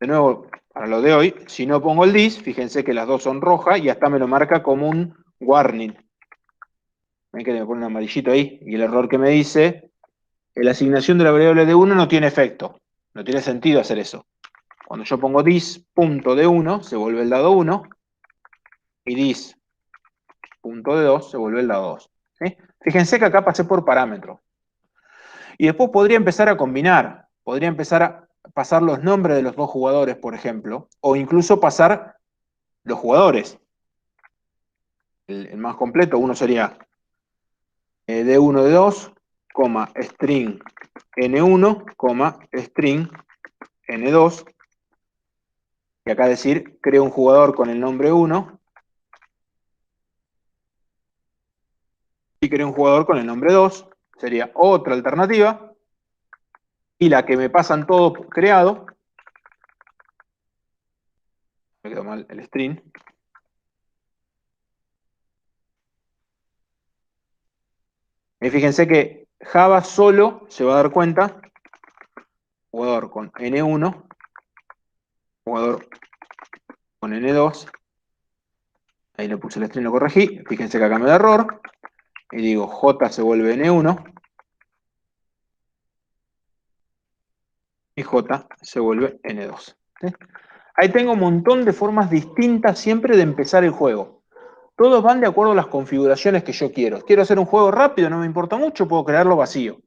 de nuevo, para lo de hoy, si no pongo el dis, fíjense que las dos son rojas y hasta me lo marca como un warning. Ven que me pone un amarillito ahí, y el error que me dice, la asignación de la variable de 1 no tiene efecto. No tiene sentido hacer eso. Cuando yo pongo dis punto de 1, se vuelve el dado 1, y dis punto de 2 se vuelve el dado 2. ¿Sí? Fíjense que acá pasé por parámetro. Y después podría empezar a combinar. Podría empezar a pasar los nombres de los dos jugadores, por ejemplo, o incluso pasar los jugadores. El más completo, uno sería D1, D2, string N1, string N2. Y acá decir, creo un jugador con el nombre 1 y creo un jugador con el nombre 2. Sería otra alternativa. Y la que me pasan todo creado, me quedó mal el string. Y fíjense que Java solo se va a dar cuenta, jugador con N1, jugador con N2, ahí le puse el string, lo corregí, fíjense que acá me da error, y digo J se vuelve N1, y J se vuelve N2. ¿Sí? Ahí tengo un montón de formas distintas siempre de empezar el juego. Todos van de acuerdo a las configuraciones que yo quiero. Quiero hacer un juego rápido, no me importa mucho, puedo crearlo vacío.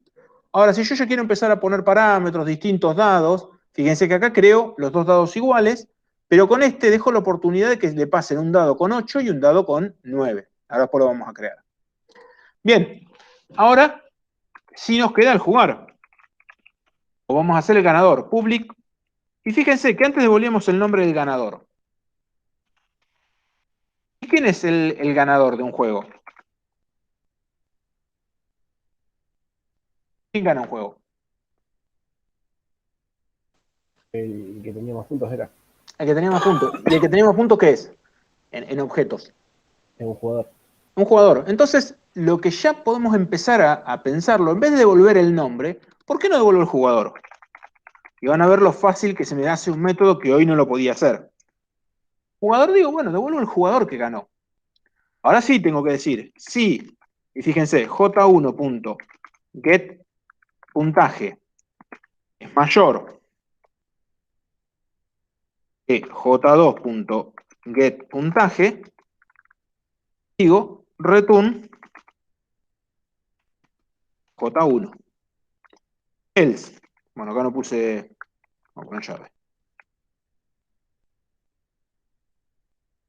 Ahora, si yo ya quiero empezar a poner parámetros, distintos dados, fíjense que acá creo los dos dados iguales, pero con este dejo la oportunidad de que le pasen un dado con 8 y un dado con 9. Ahora después lo vamos a crear. Bien, ahora sí nos queda el jugar. O vamos a hacer el ganador, public. Y fíjense que antes devolvíamos el nombre del ganador. ¿Y quién es el ganador de un juego? ¿Quién gana un juego? El que tenía más puntos era El que tenía más puntos. ¿Y el que tenía más puntos qué es? En objetos. un jugador. Un jugador. Entonces, lo que ya podemos empezar a pensarlo, en vez de devolver el nombre, ¿por qué no devuelvo el jugador? Y van a ver lo fácil que se me hace un método que hoy no lo podía hacer. Jugador, digo, bueno, devuelvo el jugador que ganó. Ahora sí tengo que decir, sí, y fíjense, j1.get puntaje es mayor que j2.get puntaje, digo, return j1. Else. Bueno, acá no puse. Vamos a poner llave.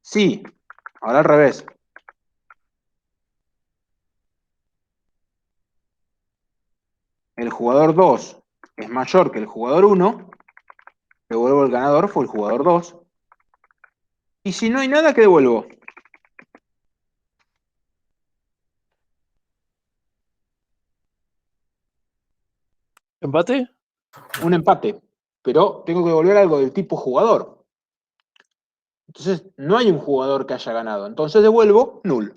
Sí, ahora al revés. El jugador 2 es mayor que el jugador 1. Devuelvo el ganador, fue el jugador 2. Y si no hay nada, ¿qué devuelvo? ¿Empate? Un empate. Pero tengo que devolver algo del tipo jugador. Entonces, no hay un jugador que haya ganado. Entonces devuelvo null.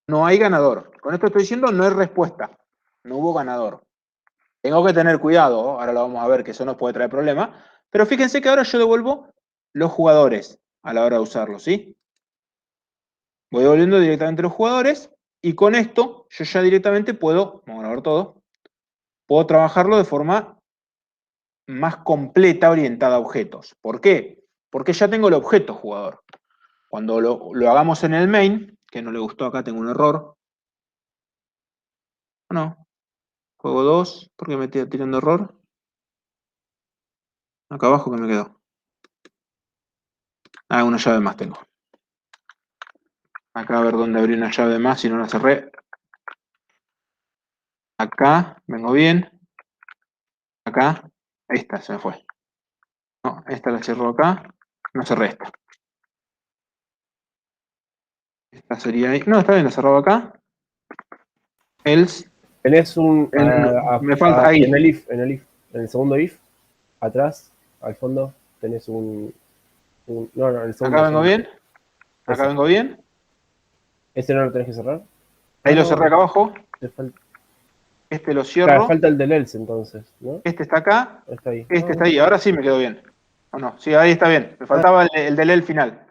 No hay ganador. Con esto estoy diciendo no hay respuesta. No hubo ganador. Tengo que tener cuidado, ahora lo vamos a ver que eso nos puede traer problemas, pero fíjense que ahora yo devuelvo los jugadores a la hora de usarlo, ¿sí? Voy devolviendo directamente los jugadores y con esto yo ya directamente puedo, vamos a ver todo, puedo trabajarlo de forma más completa orientada a objetos. ¿Por qué? Porque ya tengo el objeto jugador. Cuando lo hagamos en el main, que no le gustó acá, tengo un error. No, juego 2, ¿por qué me estoy tirando error? Acá abajo que me quedó. Ah, una llave más tengo. Acá a ver dónde abrí una llave más si no la cerré. Acá, vengo bien. Acá, esta se me fue. No, esta la cierro acá. No cerré esta. Esta sería ahí. No, está bien, la cerraba acá. Else. Tenés un. Me falta ahí. En el if, en el segundo if, atrás, al fondo, tenés no, en el segundo. Acá vengo segundo. bien. Acá Ese. vengo bien. ¿Ese no lo tenés que cerrar? Ahí lo no, cerré acá abajo. te falta, Este lo claro, cierro. falta el del else entonces, ¿no? Este está acá. Está ahí. Este está ahí. Ahora sí me quedó bien. ¿O no? Sí, ahí está bien. Me faltaba el del el final.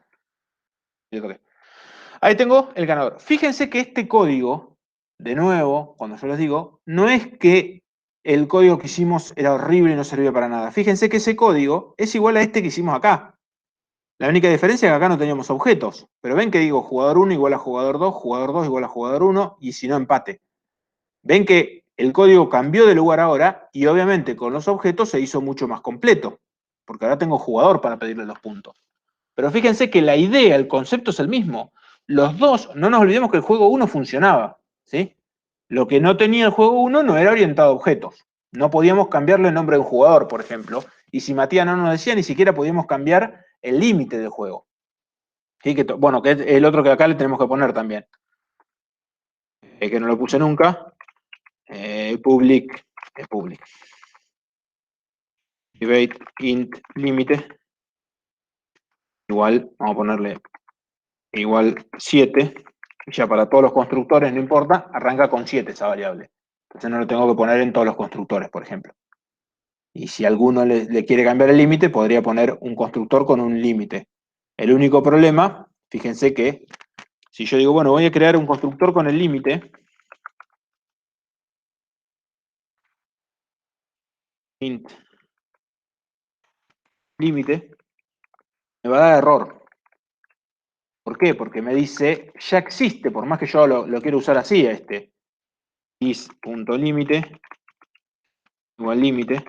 Ahí tengo el ganador. Fíjense que este código, de nuevo, cuando yo les digo, no es que el código que hicimos era horrible y no servía para nada. Fíjense que ese código es igual a este que hicimos acá. La única diferencia es que acá no teníamos objetos. Pero ven que digo jugador 1 igual a jugador 2 igual a jugador 1, y si no empate. Ven que el código cambió de lugar ahora y obviamente con los objetos se hizo mucho más completo. Porque ahora tengo jugador para pedirle los puntos. Pero fíjense que la idea, el concepto es el mismo. Los dos, no nos olvidemos que el juego 1 funcionaba, ¿sí? Lo que no tenía el juego 1 no era orientado a objetos. No podíamos cambiarle el nombre de un jugador, por ejemplo. Y si Matías no nos decía, ni siquiera podíamos cambiar el límite del juego. ¿Sí? Bueno, que es el otro que acá le tenemos que poner también. Que no lo puse nunca. Public. Debate int límite. Igual, vamos a ponerle igual 7. Ya para todos los constructores, no importa, arranca con 7 esa variable. Entonces no lo tengo que poner en todos los constructores, por ejemplo. Y si alguno le quiere cambiar el límite, podría poner un constructor con un límite. El único problema, fíjense que, si yo digo, bueno, voy a crear un constructor con el límite, int límite, me va a dar error. ¿Por qué? Porque me dice, ya existe, por más que yo lo quiero usar así, is.límite igual límite.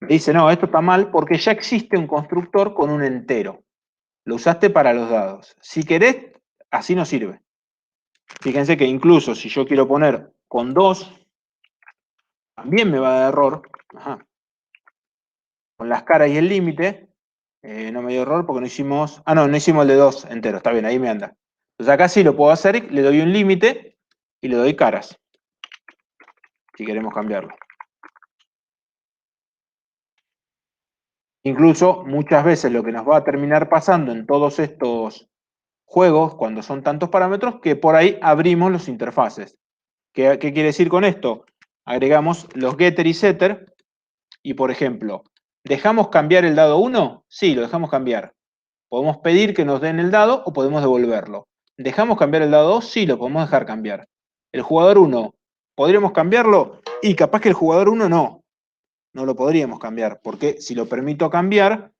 Me dice, no, esto está mal porque ya existe un constructor con un entero. Lo usaste para los dados. Si querés, así no sirve. Fíjense que incluso si yo quiero poner con 2, también me va a dar error. Ajá. Con las caras y el límite, no me dio error porque no hicimos... Ah, no hicimos el de 2 entero. Está bien, ahí me anda. Entonces acá sí lo puedo hacer, le doy un límite y le doy caras. Si queremos cambiarlo. Incluso muchas veces lo que nos va a terminar pasando en todos estos juegos, cuando son tantos parámetros, que por ahí abrimos los interfaces. ¿Qué quiere decir con esto? Agregamos los getter y setter y, por ejemplo, ¿dejamos cambiar el dado 1? Sí, lo dejamos cambiar. Podemos pedir que nos den el dado o podemos devolverlo. ¿Dejamos cambiar el dado 2? Sí, lo podemos dejar cambiar. El jugador 1, ¿podríamos cambiarlo? Y capaz que el jugador 1 no lo podríamos cambiar, porque si lo permito cambiar,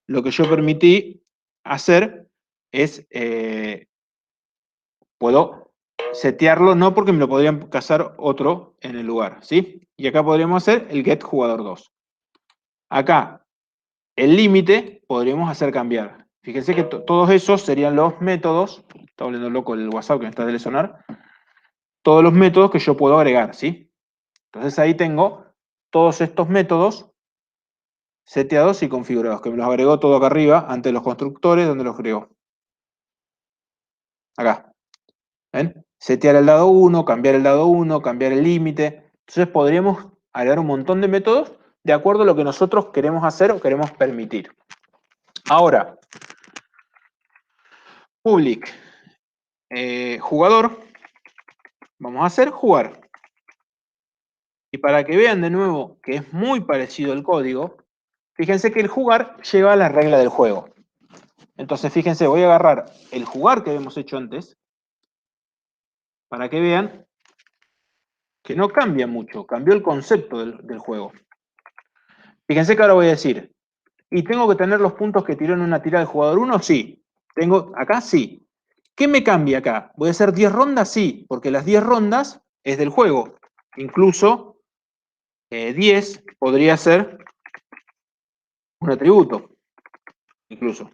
lo que yo permití hacer es, puedo setearlo, no porque me lo podrían casar otro en el lugar, ¿sí? Y acá podríamos hacer el get jugador 2. Acá, el límite podríamos hacer cambiar. Fíjense que todos esos serían los métodos, está volviendo loco el WhatsApp que me está de sonar, todos los métodos que yo puedo agregar, ¿sí? Entonces ahí tengo todos estos métodos seteados y configurados, que me los agregó todo acá arriba, ante los constructores, donde los creó. Acá. ¿Ven? Setear el dado 1, cambiar el dado 1, cambiar el límite. Entonces podríamos agregar un montón de métodos de acuerdo a lo que nosotros queremos hacer o queremos permitir. Ahora, public, jugador, vamos a hacer jugar. Y para que vean de nuevo que es muy parecido el código, fíjense que el jugar lleva a la regla del juego. Entonces, fíjense, voy a agarrar el jugar que habíamos hecho antes, para que vean que no cambia mucho, cambió el concepto del juego. Fíjense que ahora voy a decir, ¿y tengo que tener los puntos que tiró en una tirada del jugador 1? Sí. ¿Tengo acá? Sí. ¿Qué me cambia acá? ¿Voy a hacer 10 rondas? Sí, porque las 10 rondas es del juego. Incluso 10 podría ser un atributo, incluso.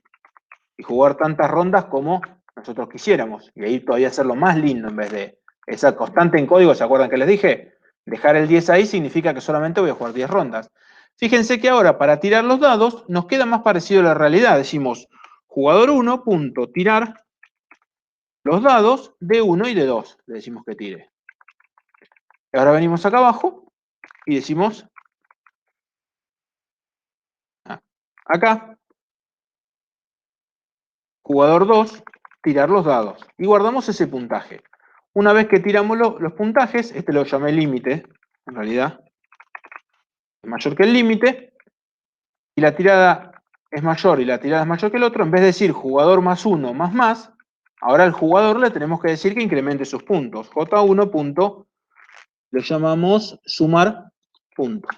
Y jugar tantas rondas como nosotros quisiéramos. Y ahí todavía hacerlo más lindo en vez de esa constante en código. ¿Se acuerdan que les dije? Dejar el 10 ahí significa que solamente voy a jugar 10 rondas. Fíjense que ahora para tirar los dados nos queda más parecido a la realidad. Decimos jugador 1, punto, tirar los dados de 1 y de 2. Le decimos que tire. Ahora venimos acá abajo y decimos acá jugador 2, tirar los dados. Y guardamos ese puntaje. Una vez que tiramos los puntajes, este lo llamé límite, en realidad, es mayor que el límite, y la tirada es mayor y la tirada es mayor que el otro, en vez de decir jugador más 1 más, ahora al jugador le tenemos que decir que incremente sus puntos. J1 punto, lo llamamos sumar punto.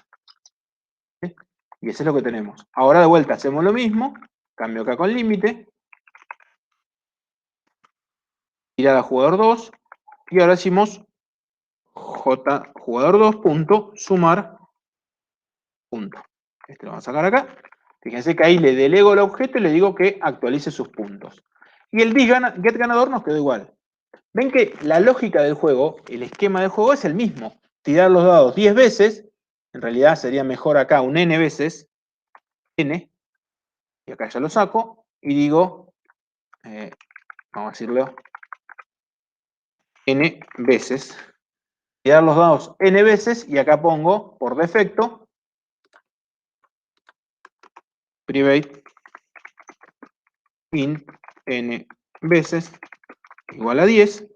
¿Sí? Y eso es lo que tenemos. Ahora de vuelta hacemos lo mismo, cambio acá con límite, tirada jugador 2, y ahora decimos J jugador 2 punto sumar punto. Este lo vamos a sacar acá. Fíjense que ahí le delego el objeto y le digo que actualice sus puntos. Y el get ganador nos quedó igual. Ven que la lógica del juego, el esquema del juego es el mismo. Tirar los dados 10 veces, en realidad sería mejor acá un n veces, n, y acá ya lo saco, y digo, vamos a decirlo, n veces. Tirar los dados n veces, y acá pongo, por defecto, private int n veces igual a 10,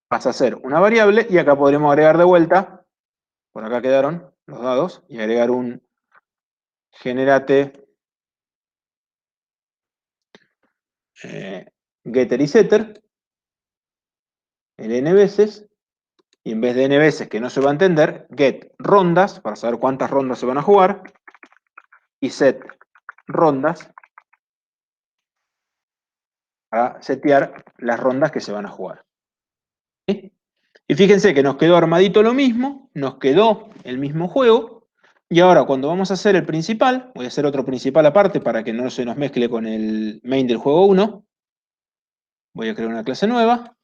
pasa a ser una variable, y acá podremos agregar de vuelta, por acá quedaron los dados, y agregar un generate getter y setter, el n veces, y en vez de n veces, que no se va a entender, get rondas, para saber cuántas rondas se van a jugar, y set rondas, para setear las rondas que se van a jugar. ¿Sí? Y fíjense que nos quedó armadito lo mismo, nos quedó el mismo juego, y ahora cuando vamos a hacer el principal, voy a hacer otro principal aparte para que no se nos mezcle con el main del juego 1, voy a crear una clase nueva,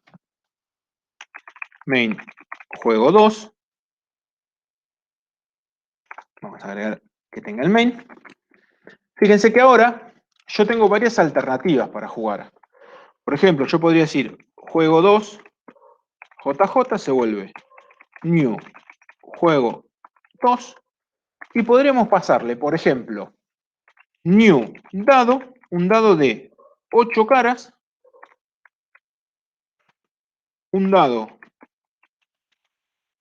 main juego 2, vamos a agregar que tenga el main. Fíjense que ahora yo tengo varias alternativas para jugar. Por ejemplo, yo podría decir juego 2, JJ se vuelve new juego 2, y podríamos pasarle, por ejemplo, new dado, un dado de 8 caras, un dado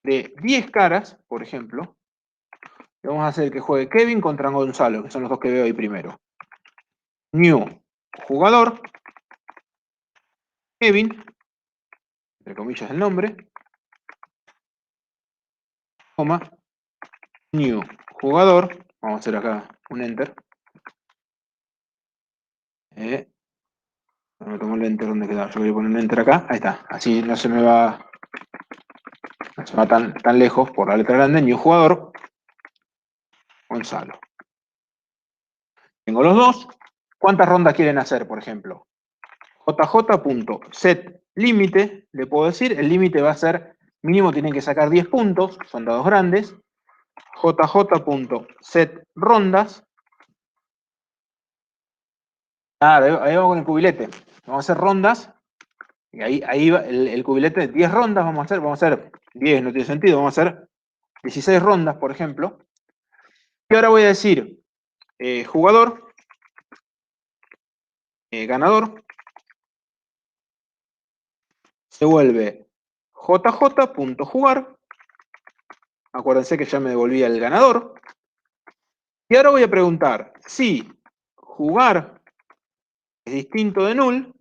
de 10 caras, por ejemplo. Y vamos a hacer que juegue Kevin contra Gonzalo, que son los dos que veo ahí primero. New jugador, Kevin, entre comillas el nombre, coma, new jugador, vamos a hacer acá un enter. No me tomo el enter donde queda. Yo voy a poner un enter acá, ahí está. Así no se me va, no se va tan lejos por la letra grande. New jugador, Gonzalo. Tengo los dos. ¿Cuántas rondas quieren hacer, por ejemplo? jj.setLímite, le puedo decir, el límite va a ser, mínimo tienen que sacar 10 puntos, son dados grandes. jj.setRondas. Claro, ahí vamos con el cubilete. Vamos a hacer rondas. Y ahí va el cubilete, 10 rondas vamos a hacer 10, no tiene sentido, vamos a hacer 16 rondas, por ejemplo. Y ahora voy a decir jugador, ganador, se vuelve jj.jugar. Acuérdense que ya me devolvía el ganador. Y ahora voy a preguntar si jugar es distinto de null.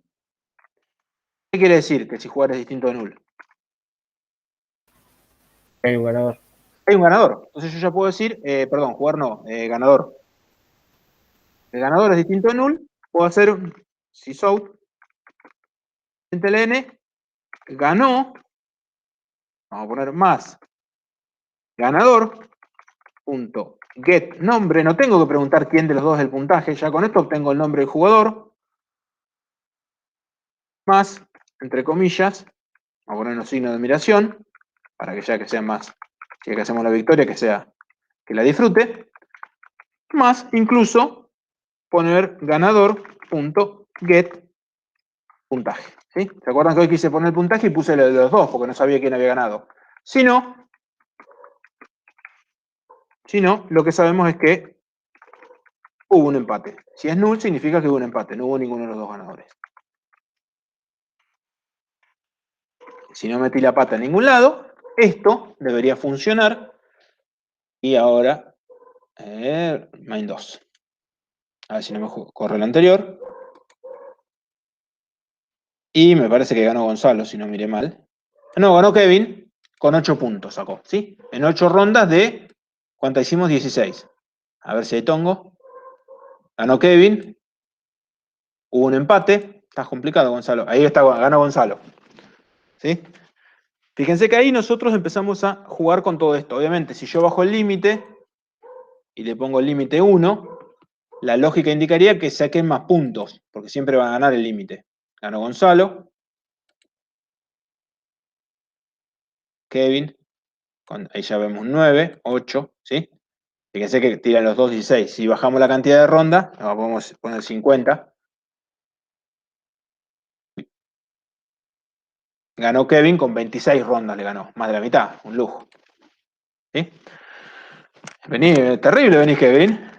¿Qué quiere decir que si jugar es distinto de null? Hay un ganador. Hay un ganador. Entonces yo ya puedo decir, perdón, jugar no, ganador. El ganador es distinto de null. Puedo hacer sysout, ln, ganó, vamos a poner más, ganador, punto, get nombre. No tengo que preguntar quién de los dos es el puntaje. Ya con esto obtengo el nombre del jugador. Más, entre comillas, vamos a poner un signo de admiración, para que ya que sea más, ya que hacemos la victoria, que sea, que la disfrute. Más, incluso, poner ganador.get puntaje. ¿Sí? ¿Se acuerdan que hoy quise poner el puntaje y puse lo de los dos, porque no sabía quién había ganado? Si no, lo que sabemos es que hubo un empate. Si es null, significa que hubo un empate, no hubo ninguno de los dos ganadores. Si no metí la pata en ningún lado, esto debería funcionar. Y ahora, main 2. A ver si no me corre el anterior. Y me parece que ganó Gonzalo, si no miré mal. No, ganó Kevin con 8 puntos sacó, ¿sí? En 8 rondas de, ¿cuántas hicimos? 16. A ver si hay tongo. Ganó Kevin. Hubo un empate. Está complicado, Gonzalo. Ahí está, ganó Gonzalo. ¿Sí? Fíjense que ahí nosotros empezamos a jugar con todo esto. Obviamente, si yo bajo el límite y le pongo el límite 1, la lógica indicaría que saquen más puntos, porque siempre va a ganar el límite. Ganó Gonzalo. Kevin. Ahí ya vemos 9, 8, ¿sí? Fíjense que tiran los dos 16. Si bajamos la cantidad de rondas, podemos poner 50. Ganó Kevin con 26 rondas, le ganó. Más de la mitad, un lujo. ¿Sí? Vení, terrible venís, Kevin.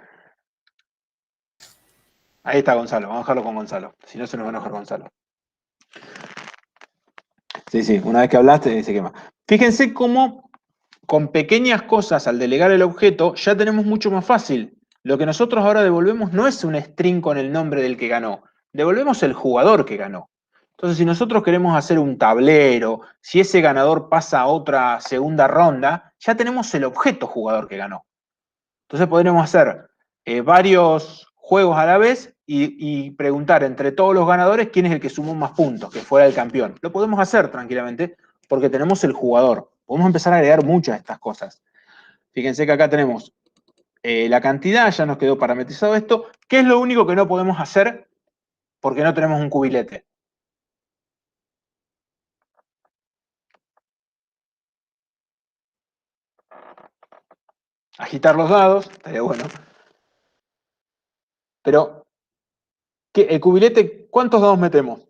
Ahí está Gonzalo, vamos a dejarlo con Gonzalo. Si no, se nos va a enojar Gonzalo. Sí, una vez que hablaste, se quema. Fíjense cómo con pequeñas cosas al delegar el objeto ya tenemos mucho más fácil. Lo que nosotros ahora devolvemos no es un string con el nombre del que ganó, devolvemos el jugador que ganó. Entonces, si nosotros queremos hacer un tablero, si ese ganador pasa a otra segunda ronda, ya tenemos el objeto jugador que ganó. Entonces podremos hacer varios juegos a la vez y preguntar entre todos los ganadores quién es el que sumó más puntos, que fuera el campeón. Lo podemos hacer tranquilamente porque tenemos el jugador. Podemos empezar a agregar muchas de estas cosas. Fíjense que acá tenemos la cantidad, ya nos quedó parametrizado esto. ¿Qué es lo único que no podemos hacer porque no tenemos un cubilete? Agitar los dados, estaría bueno. Pero, el cubilete, ¿cuántos dados metemos?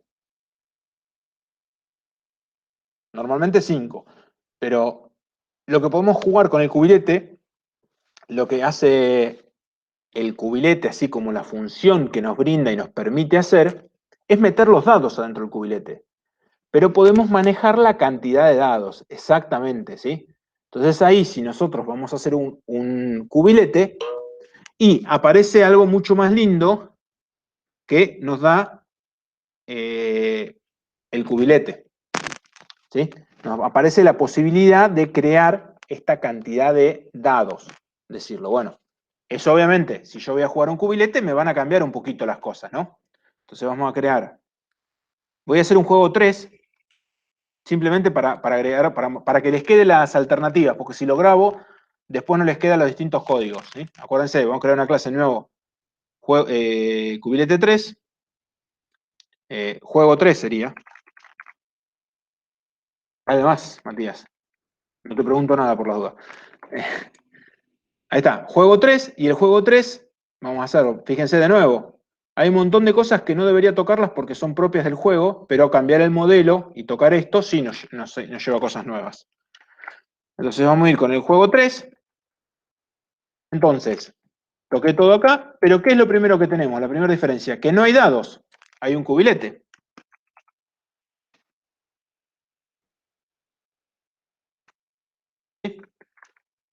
Normalmente 5. Pero lo que podemos jugar con el cubilete, lo que hace el cubilete, así como la función que nos brinda y nos permite hacer, es meter los dados adentro del cubilete. Pero podemos manejar la cantidad de dados, exactamente, ¿sí? Entonces ahí, si nosotros vamos a hacer un cubilete, y aparece algo mucho más lindo que nos da el cubilete, ¿sí? Nos aparece la posibilidad de crear esta cantidad de dados. Decirlo, bueno, eso obviamente, si yo voy a jugar un cubilete, me van a cambiar un poquito las cosas, ¿no? Entonces vamos a crear, voy a hacer un juego 3, simplemente para agregar, para que les quede las alternativas, porque si lo grabo, después no les quedan los distintos códigos, ¿sí? Acuérdense, vamos a crear una clase nuevo, cubilete 3, juego 3 sería. Además, Matías, no te pregunto nada por las dudas. Ahí está, juego 3, y el juego 3, vamos a hacerlo, fíjense de nuevo, hay un montón de cosas que no debería tocarlas porque son propias del juego, pero cambiar el modelo y tocar esto sí nos lleva cosas nuevas. Entonces vamos a ir con el juego 3. Entonces, toqué todo acá, pero ¿qué es lo primero que tenemos? La primera diferencia, que no hay dados, hay un cubilete.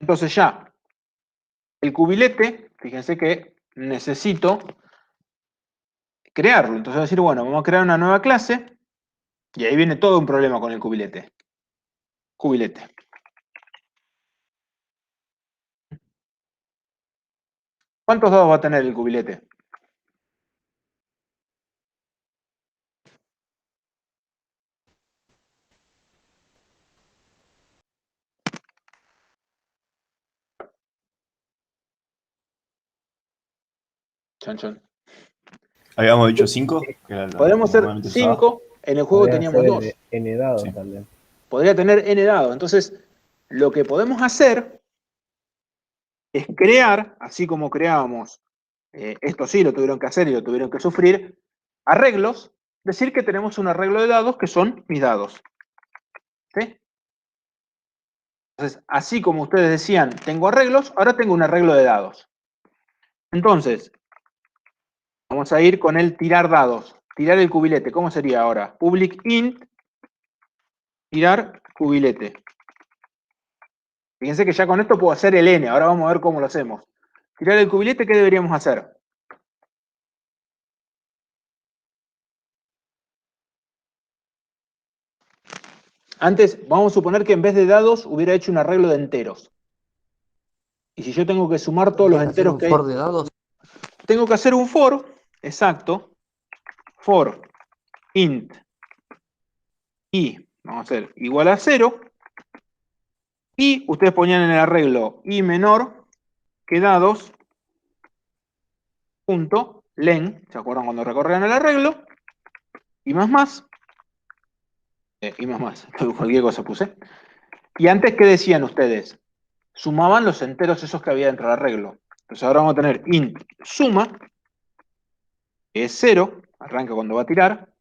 Entonces ya, el cubilete, fíjense que necesito crearlo. Entonces voy a decir, bueno, vamos a crear una nueva clase, y ahí viene todo un problema con el cubilete. Cubilete. ¿Cuántos dados va a tener el cubilete? Chon, chon. Habíamos dicho 5. Podemos ser 5, en el juego Podría teníamos ser 2. N dados Sí. también. Podría tener n dados. Entonces, lo que podemos hacer es crear, así como creábamos, esto sí lo tuvieron que hacer y lo tuvieron que sufrir, arreglos, decir que tenemos un arreglo de dados que son mis dados. ¿Sí? Entonces, así como ustedes decían, tengo arreglos, ahora tengo un arreglo de dados. Entonces, vamos a ir con el tirar dados. Tirar el cubilete. ¿Cómo sería ahora? Public int, tirar cubilete. Fíjense que ya con esto puedo hacer el n. Ahora vamos a ver cómo lo hacemos. Tirar el cubilete, ¿qué deberíamos hacer? Antes, vamos a suponer que en vez de dados hubiera hecho un arreglo de enteros. Y si yo tengo que sumar todos los ¿Tendrías que hacer enteros un que hay, for de dados? tengo que hacer un for, exacto, for int i, vamos a hacer igual a 0, y ustedes ponían en el arreglo i menor que dados punto len, ¿se acuerdan cuando recorrían el arreglo? Y más, cualquier cosa puse. Y antes, ¿qué decían ustedes? Sumaban los enteros esos que había dentro del arreglo. Entonces ahora vamos a tener int suma, que es 0, arranca cuando va a tirar,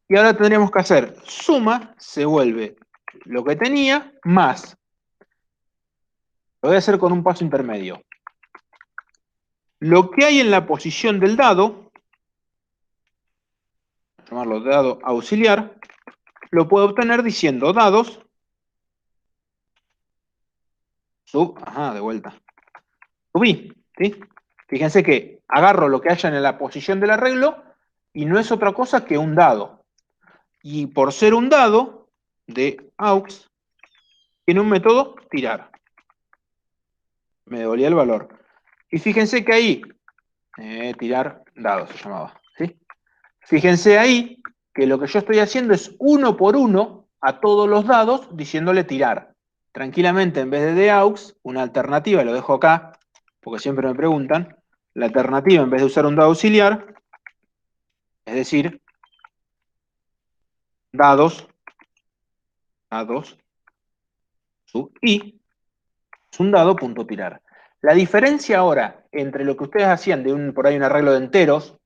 y ahora tendríamos que hacer suma, se vuelve lo que tenía, más. Lo voy a hacer con un paso intermedio. Lo que hay en la posición del dado, llamarlo dado auxiliar, lo puedo obtener diciendo dados, de vuelta, sub i, ¿sí? Fíjense que agarro lo que haya en la posición del arreglo y no es otra cosa que un dado. Y por ser un dado de aux, tiene un método tirar. Me devolvía el valor. Y fíjense que ahí, tirar dados se llamaba, ¿sí? Fíjense ahí que lo que yo estoy haciendo es uno por uno a todos los dados diciéndole tirar. Tranquilamente, en vez de aux, una alternativa, lo dejo acá, porque siempre me preguntan, la alternativa en vez de usar un dado auxiliar, es decir, dados, sub i, es un dado punto tirar. La diferencia ahora entre lo que ustedes hacían de por ahí un arreglo de enteros,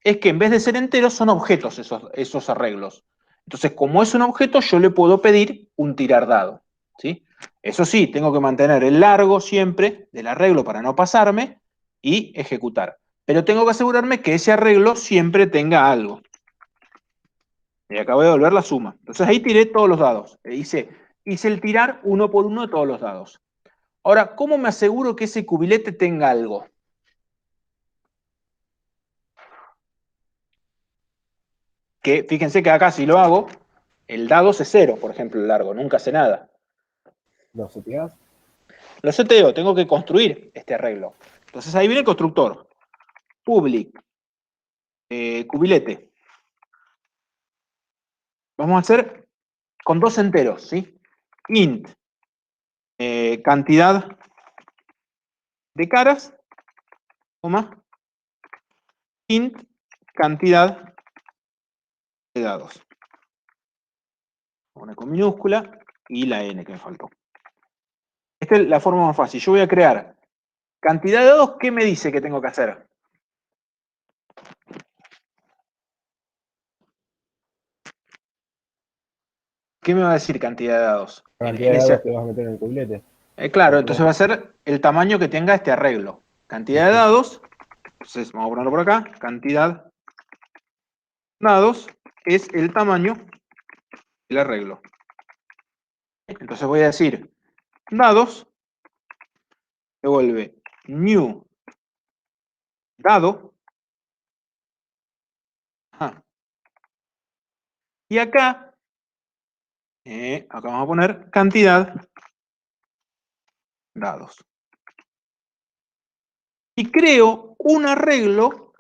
es que en vez de ser enteros son objetos esos arreglos. Entonces, como es un objeto, yo le puedo pedir un tirar dado, ¿sí? Eso sí, tengo que mantener el largo siempre del arreglo para no pasarme, y ejecutar. Pero tengo que asegurarme que ese arreglo siempre tenga algo. Y acabo de devolver la suma. Entonces ahí tiré todos los dados. Hice el tirar uno por uno de todos los dados. Ahora, ¿cómo me aseguro que ese cubilete tenga algo? Que fíjense que acá si lo hago, el dado es 0, por ejemplo, el largo, nunca hace nada. ¿Lo seteás? Lo seteo, tengo que construir este arreglo. Entonces ahí viene el constructor. Public, cubilete. Vamos a hacer con 2 enteros, ¿sí? Int, cantidad de caras, coma, int, cantidad de dados. Una con minúscula y la n que me faltó. Esta es la forma más fácil. Yo voy a crear cantidad de dados. ¿Qué me dice que tengo que hacer? ¿Qué me va a decir cantidad de dados? La cantidad de dados que vas a meter en el cubilete. Claro, entonces va a ser el tamaño que tenga este arreglo. Cantidad de dados, entonces vamos a ponerlo por acá, cantidad dados es el tamaño del arreglo. Entonces voy a decir dados, devuelve new dado. Ajá. Y acá vamos a poner cantidad dados. Y creo un arreglo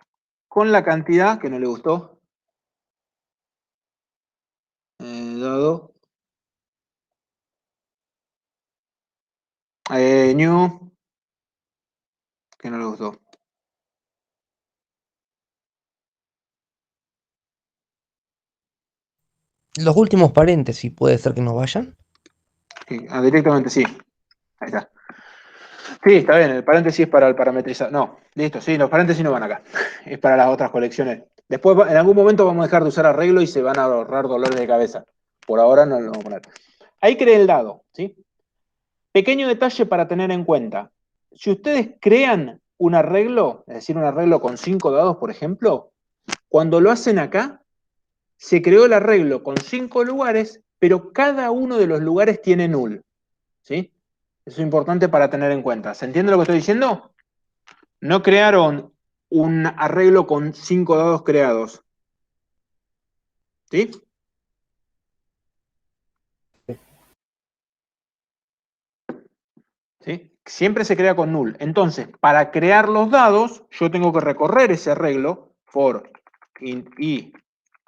con la cantidad que no le gustó. Dado. New. Que no le gustó. Los últimos paréntesis puede ser que no vayan. Directamente sí. Ahí está. Sí, está bien, el paréntesis es para el parametrizador. No, listo, sí, los paréntesis no van acá. Es para las otras colecciones. Después, en algún momento vamos a dejar de usar arreglo y se van a ahorrar dolores de cabeza. Por ahora no lo vamos a poner. Ahí creé el dado, ¿sí? Pequeño detalle para tener en cuenta. Si ustedes crean un arreglo, es decir, un arreglo con 5 dados, por ejemplo, cuando lo hacen acá, se creó el arreglo con 5 lugares, pero cada uno de los lugares tiene null, ¿sí? Eso es importante para tener en cuenta. ¿Se entiende lo que estoy diciendo? No crearon un arreglo con 5 dados creados. ¿Sí? ¿Sí? Siempre se crea con null. Entonces, para crear los dados, yo tengo que recorrer ese arreglo for int i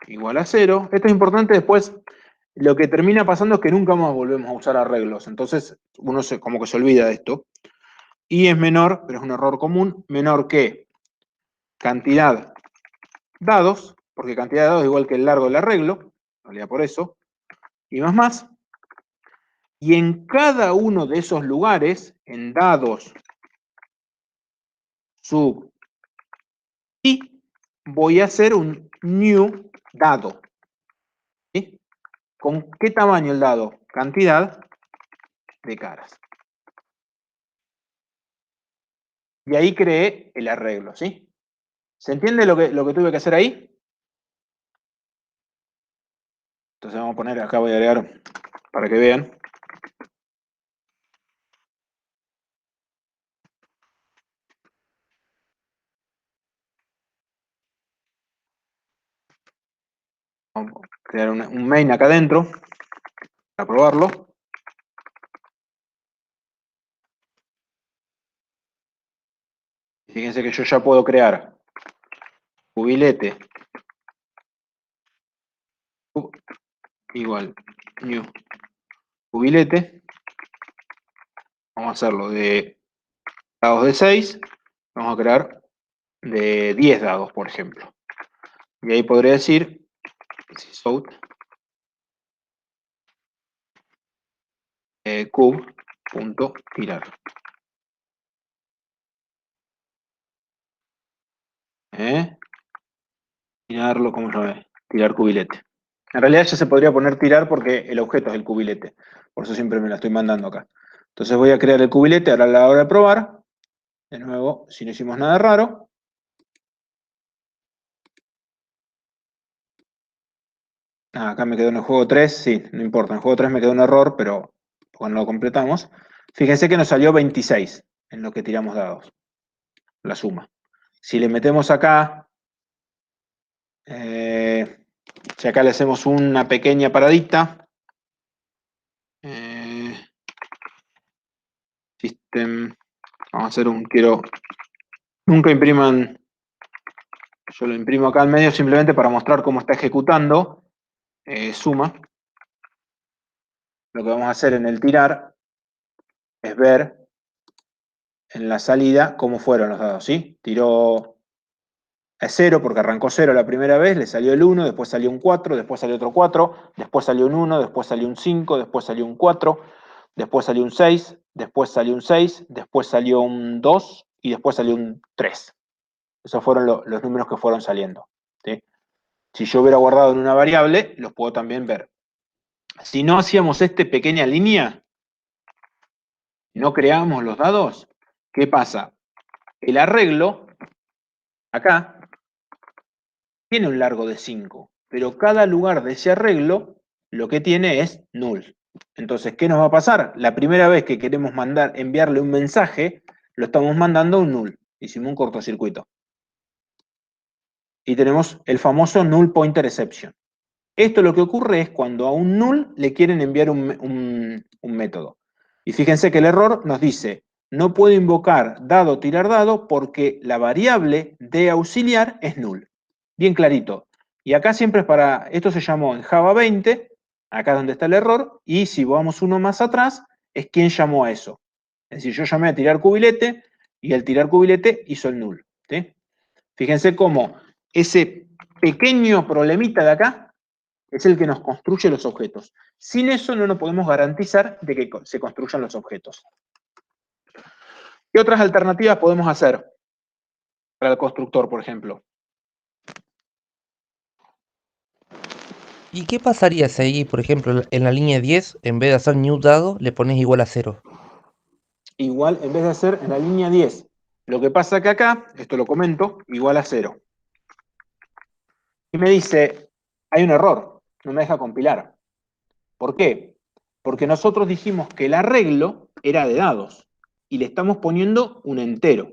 igual a 0. Esto es importante después. Lo que termina pasando es que nunca más volvemos a usar arreglos. Entonces, uno como que se olvida de esto. I es menor, pero es un error común, menor que cantidad dados, porque cantidad de dados es igual que el largo del arreglo, en realidad por eso, y más. Y en cada uno de esos lugares, en dados, sub, y voy a hacer un new dado. ¿Sí? ¿Con qué tamaño el dado? Cantidad de caras. Y ahí creé el arreglo, ¿sí? ¿Se entiende lo que tuve que hacer ahí? Entonces vamos a poner, acá voy a agregar para que vean. Vamos a crear un main acá adentro para probarlo. Fíjense que yo ya puedo crear cubilete igual new cubilete. Vamos a hacerlo de dados de 6. Vamos a crear de 10 dados, por ejemplo. Y ahí podría decir out cub.tirar. Tirarlo, ¿cómo se llama? Tirar cubilete. En realidad ya se podría poner tirar porque el objeto es el cubilete. Por eso siempre me la estoy mandando acá. Entonces voy a crear el cubilete, ahora a la hora de probar, De nuevo, si no hicimos nada raro. Acá me quedó en el juego 3, sí, no importa. En el juego 3 me quedó un error, pero cuando lo completamos. Fíjense que nos salió 26 en lo que tiramos dados. La suma. Si le metemos acá, si acá le hacemos una pequeña paradita, system, vamos a hacer nunca impriman, yo lo imprimo acá al medio simplemente para mostrar cómo está ejecutando, suma. Lo que vamos a hacer en el tirar es ver en la salida cómo fueron los dados, ¿sí? Tiró a 0 porque arrancó 0 la primera vez, le salió el 1, después salió un 4, después salió otro 4, después salió un 1, después salió un 5, después salió un 4, después salió un 6, después salió un 6, después salió un 2 y después salió un 3. Esos fueron los números que fueron saliendo, ¿sí? Si yo hubiera guardado en una variable, los puedo también ver. Si no hacíamos esta pequeña línea, no creábamos los dados, ¿qué pasa? El arreglo, acá, tiene un largo de 5, pero cada lugar de ese arreglo lo que tiene es null. Entonces, ¿qué nos va a pasar? La primera vez que queremos enviarle un mensaje, lo estamos mandando a un null. Hicimos un cortocircuito. Y tenemos el famoso null pointer exception. Esto lo que ocurre es cuando a un null le quieren enviar un método. Y fíjense que el error nos dice, no puedo invocar dado tirar dado porque la variable de auxiliar es null. Bien clarito. Y acá siempre es para, esto se llamó en Java 20, acá es donde está el error, y si vamos uno más atrás, es quien llamó a eso. Es decir, yo llamé a tirar cubilete, y el tirar cubilete hizo el null, ¿sí? Fíjense cómo ese pequeño problemita de acá es el que nos construye los objetos. Sin eso no nos podemos garantizar de que se construyan los objetos. ¿Qué otras alternativas podemos hacer para el constructor, por ejemplo? ¿Y qué pasaría si ahí, por ejemplo, en la línea 10, en vez de hacer new dado, le pones igual a 0? Igual, en vez de hacer en la línea 10, lo que pasa que acá, esto lo comento, igual a 0. Y me dice, hay un error, no me deja compilar. ¿Por qué? Porque nosotros dijimos que el arreglo era de dados, y le estamos poniendo un entero.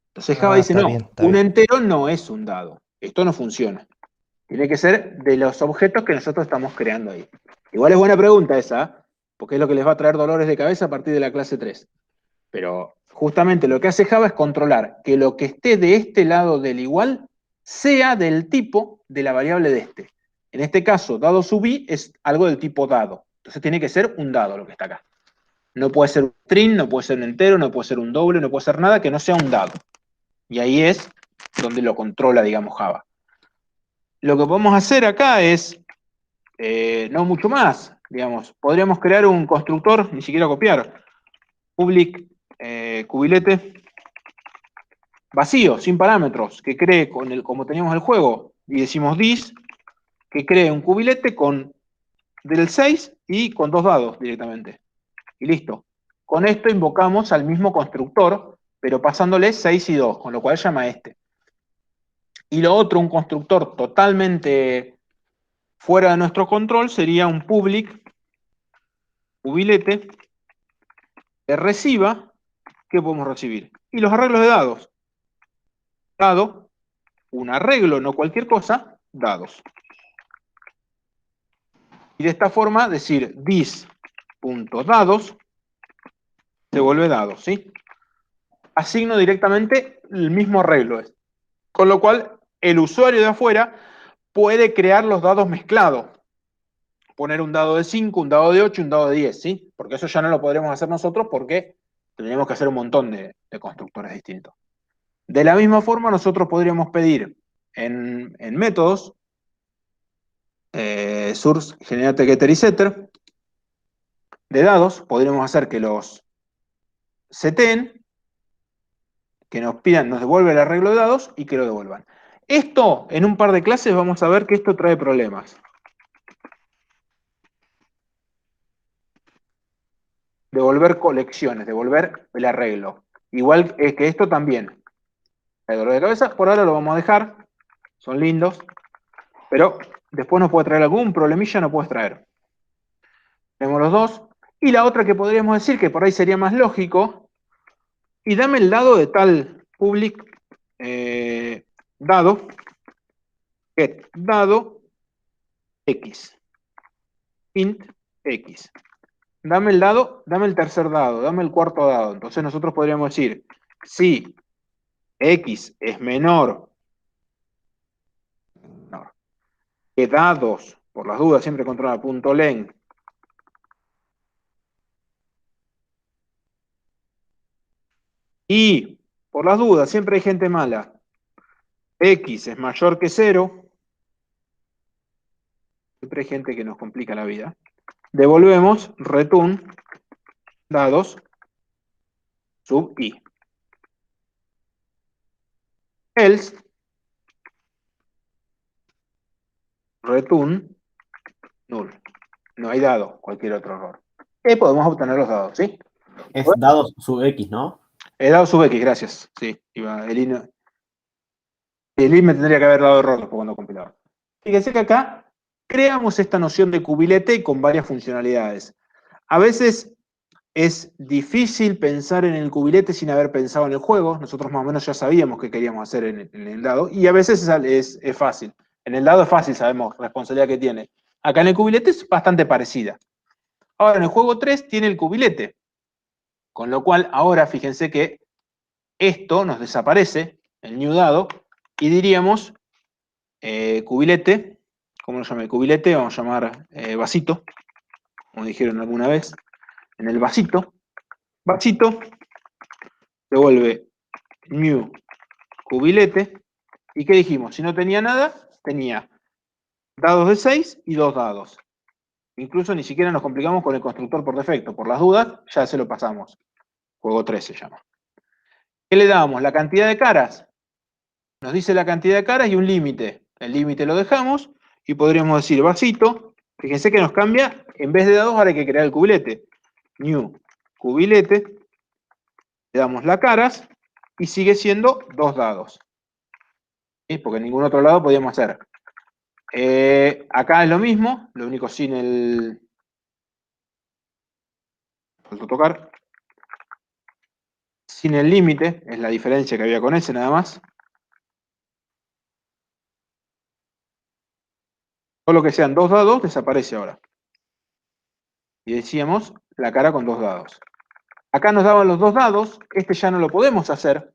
Entonces Java dice, Está no, bien, está un bien. entero no es un dado. Esto no funciona. Tiene que ser de los objetos que nosotros estamos creando ahí. Igual es buena pregunta esa, ¿eh? Porque es lo que les va a traer dolores de cabeza a partir de la clase 3. Pero justamente lo que hace Java es controlar que lo que esté de este lado del igual sea del tipo de la variable de este. En este caso, dado sub i es algo del tipo dado. Entonces tiene que ser un dado lo que está acá. No puede ser un string, no puede ser un entero, no puede ser un doble, no puede ser nada que no sea un dado. Y ahí es donde lo controla, digamos, Java. Lo que podemos hacer acá es, no mucho más, digamos, podríamos crear un constructor, ni siquiera copiar, public cubilete vacío, sin parámetros, que cree como teníamos el juego, y decimos this, que cree un cubilete del 6 y con 2 dados directamente. Y listo. Con esto invocamos al mismo constructor, pero pasándole 6 y 2, con lo cual llama a este. Y lo otro, un constructor totalmente fuera de nuestro control, sería un public cubilete que reciba, ¿qué podemos recibir? Y los arreglos de dados. Dado, un arreglo, no cualquier cosa, dados. Y de esta forma decir this.dados se vuelve dados, ¿sí? Asigno directamente el mismo arreglo. Con lo cual, el usuario de afuera puede crear los dados mezclados. Poner un dado de 5, un dado de 8, un dado de 10, ¿sí? Porque eso ya no lo podremos hacer nosotros porque tendríamos que hacer un montón de constructores distintos. De la misma forma, nosotros podríamos pedir en métodos source, generate, getter y setter de dados, podríamos hacer que los seteen, que nos pidan, nos devuelva el arreglo de dados y que lo devuelvan. Esto, en un par de clases vamos a ver que esto trae problemas. Devolver colecciones, devolver el arreglo. Igual que esto también. El dolor de cabeza, por ahora lo vamos a dejar. Son lindos. Pero después nos puede traer algún problemilla, no puedes traer. Tenemos los dos. Y la otra que podríamos decir, que por ahí sería más lógico, y dame el dado de tal public dado, get dado x, int x. Dame el dado, dame el tercer dado, dame el cuarto dado. Entonces nosotros podríamos decir, si x es menor que dados, por las dudas siempre controla punto len, y por las dudas siempre hay gente mala, x es mayor que 0, siempre hay gente que nos complica la vida, devolvemos return dados sub i. Else return null. No hay dado, cualquier otro error. Y podemos obtener los dados, ¿sí? Es dados sub X, ¿no? He dado sub x, gracias. Sí, el i me tendría que haber dado error después cuando compilaba. Fíjense que acá creamos esta noción de cubilete con varias funcionalidades. A veces es difícil pensar en el cubilete sin haber pensado en el juego. Nosotros más o menos ya sabíamos qué queríamos hacer en el dado. Y a veces es fácil. En el dado es fácil, sabemos la responsabilidad que tiene. Acá en el cubilete es bastante parecida. Ahora, en el juego 3 tiene el cubilete. Con lo cual, ahora fíjense que esto nos desaparece, el new dado, y diríamos cubilete, ¿cómo lo llamé? Cubilete, vamos a llamar vasito, como dijeron alguna vez. En el vasito se vuelve new cubilete. ¿Y qué dijimos? Si no tenía nada, tenía dados de 6 y 2 dados. Incluso ni siquiera nos complicamos con el constructor por defecto. Por las dudas, ya se lo pasamos. Juego 3 se llama. ¿Qué le damos? La cantidad de caras. Nos dice la cantidad de caras y un límite. El límite lo dejamos y podríamos decir vasito. Fíjense que nos cambia. En vez de dados, ahora hay que crear el cubilete. New cubilete. Le damos las caras y sigue siendo 2 dados. ¿Sí? Porque en ningún otro lado podíamos hacer. Acá es lo mismo, lo único sin el... Faltó tocar. Sin el límite, es la diferencia que había con ese nada más. Todo lo que sean 2 dados desaparece ahora. Y decíamos la cara con 2 dados. Acá nos daban los 2 dados, este ya no lo podemos hacer.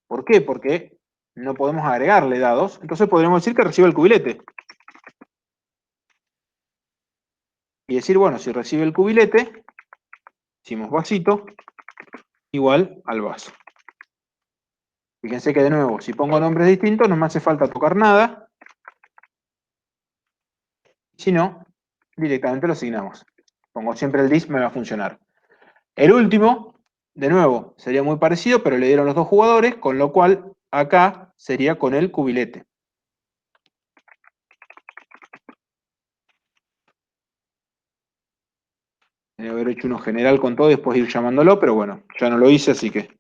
¿Por qué? Porque no podemos agregarle dados, entonces podríamos decir que recibe el cubilete. Y decir, bueno, si recibe el cubilete, decimos vasito, igual al vaso. Fíjense que de nuevo, si pongo nombres distintos, no me hace falta tocar nada. Si no, directamente lo asignamos. Pongo siempre el dis, me va a funcionar. El último, de nuevo, sería muy parecido, pero le dieron los 2 jugadores, con lo cual acá sería con el cubilete. Debe haber hecho uno general con todo y después ir llamándolo, pero bueno, ya no lo hice, así que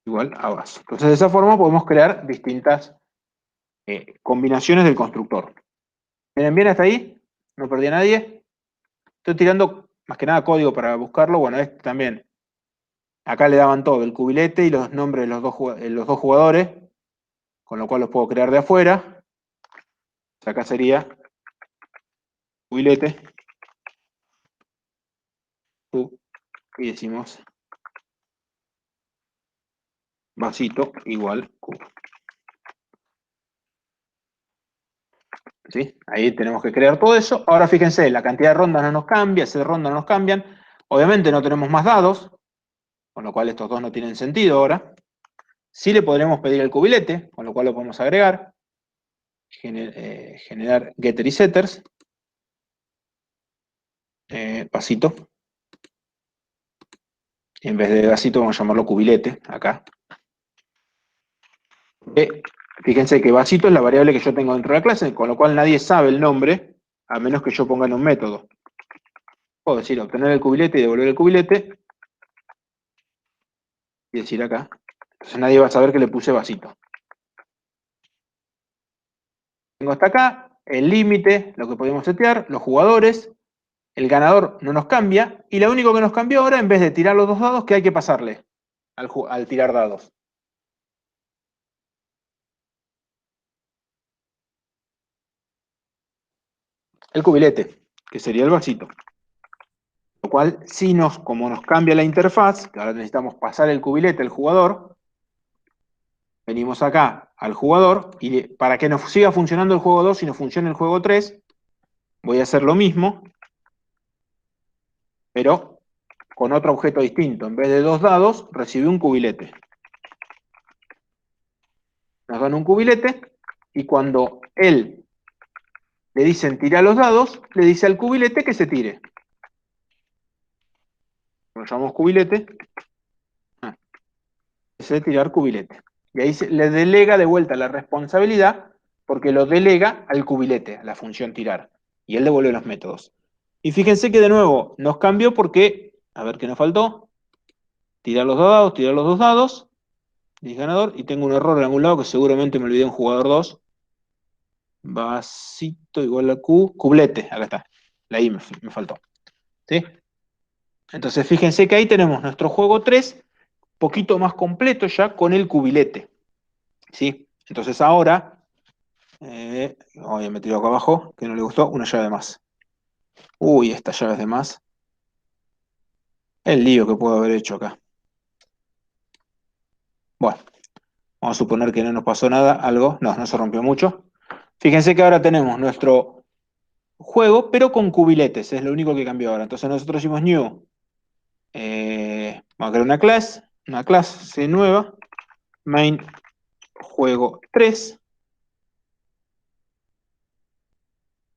igual a vaso. Entonces de esa forma podemos crear distintas combinaciones del constructor. ¿Vienen bien hasta ahí? ¿No perdí a nadie? Estoy tirando más que nada código para buscarlo. Bueno, este también. Acá le daban todo, el cubilete y los nombres de los dos jugadores, con lo cual los puedo crear de afuera. Acá sería cubilete. Y decimos vasito igual Q. ¿Sí? Ahí tenemos que crear todo eso. Ahora fíjense, la cantidad de rondas no nos cambia, 6 rondas no nos cambian. Obviamente no tenemos más dados, con lo cual estos dos no tienen sentido ahora. Sí le podremos pedir el cubilete, con lo cual lo podemos agregar. Generar getter y setters. Vasito. En vez de vasito vamos a llamarlo cubilete, acá. Fíjense que vasito es la variable que yo tengo dentro de la clase, con lo cual nadie sabe el nombre, a menos que yo ponga en un método. Puedo decir obtener el cubilete y devolver el cubilete. y decir acá. Entonces nadie va a saber que le puse vasito. Tengo hasta acá el límite, lo que podemos setear, los jugadores, el ganador no nos cambia, y lo único que nos cambió ahora, en vez de tirar los 2 dados, ¿qué hay que pasarle al tirar dados? El cubilete, que sería el vasito. Lo cual, si como nos cambia la interfaz, que ahora necesitamos pasar el cubilete al jugador, venimos acá al jugador, y para que nos siga funcionando el juego 2 y nos funcione el juego 3, voy a hacer lo mismo, pero con otro objeto distinto. En vez de 2 dados, recibí un cubilete. Nos dan un cubilete, y cuando él le dicen tira los dados, le dice al cubilete que se tire. Lo llamamos cubilete. Es de tirar cubilete. Y ahí le delega de vuelta la responsabilidad, porque lo delega al cubilete, a la función tirar. Y él devuelve los métodos. Y fíjense que de nuevo nos cambió porque, a ver qué nos faltó, tirar los 2 dados, tirar los 2 dados, y ganador, y tengo un error en algún lado que seguramente me olvidé un jugador 2. Vasito igual a Q, cublete, acá está. La I me faltó. ¿Sí? Entonces fíjense que ahí tenemos nuestro juego 3, poquito más completo ya con el cubilete. ¿Sí? Entonces ahora, he metido acá abajo, que no le gustó, una llave más. Uy, estas llaves de más. El lío que puedo haber hecho acá. Bueno, vamos a suponer que no nos pasó nada, algo, no se rompió mucho. Fíjense que ahora tenemos nuestro juego, pero con cubiletes, es lo único que cambió ahora. Entonces nosotros hicimos new, vamos a crear una clase nueva, main juego 3.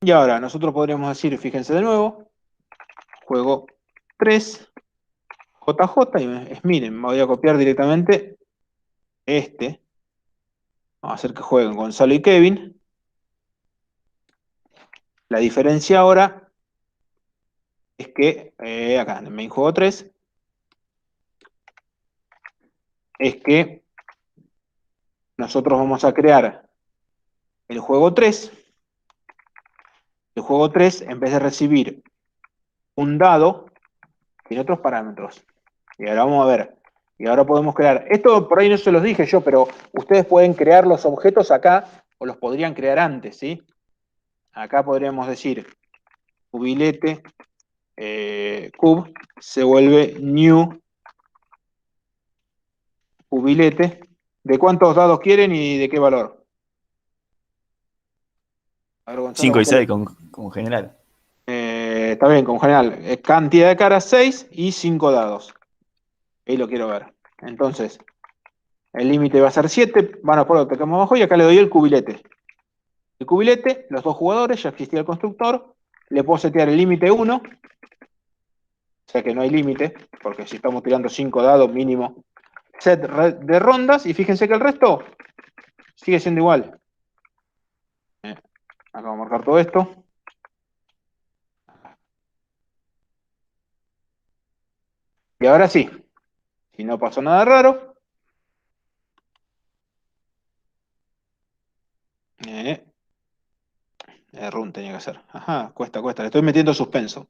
Y ahora nosotros podríamos decir, fíjense de nuevo, juego 3, JJ, y miren, me voy a copiar directamente este. Vamos a hacer que jueguen Gonzalo y Kevin. La diferencia ahora es que, acá en el main juego 3, es que nosotros vamos a crear el juego 3. El juego 3, en vez de recibir un dado, tiene otros parámetros. Y ahora vamos a ver. Y ahora podemos crear. Esto por ahí no se los dije yo, pero ustedes pueden crear los objetos acá, o los podrían crear antes, ¿sí? Acá podríamos decir, cubilete, cub, se vuelve new cubilete. ¿De cuántos dados quieren y de qué valor? A ver, Gonzalo, 5 y 6 con general. está bien, con general. Cantidad de caras 6 y 5 dados. Ahí lo quiero ver. Entonces, el límite va a ser 7. Van a poner tocamos abajo y acá le doy el cubilete. El cubilete, los 2 jugadores, ya existía el constructor. Le puedo setear el límite 1. O sea que no hay límite, porque si estamos tirando 5 dados mínimo set de rondas. Y fíjense que el resto sigue siendo igual. Acá vamos a marcar todo esto. Y ahora sí, si no pasó nada raro, run tenía que hacer. Ajá, cuesta, le estoy metiendo suspenso.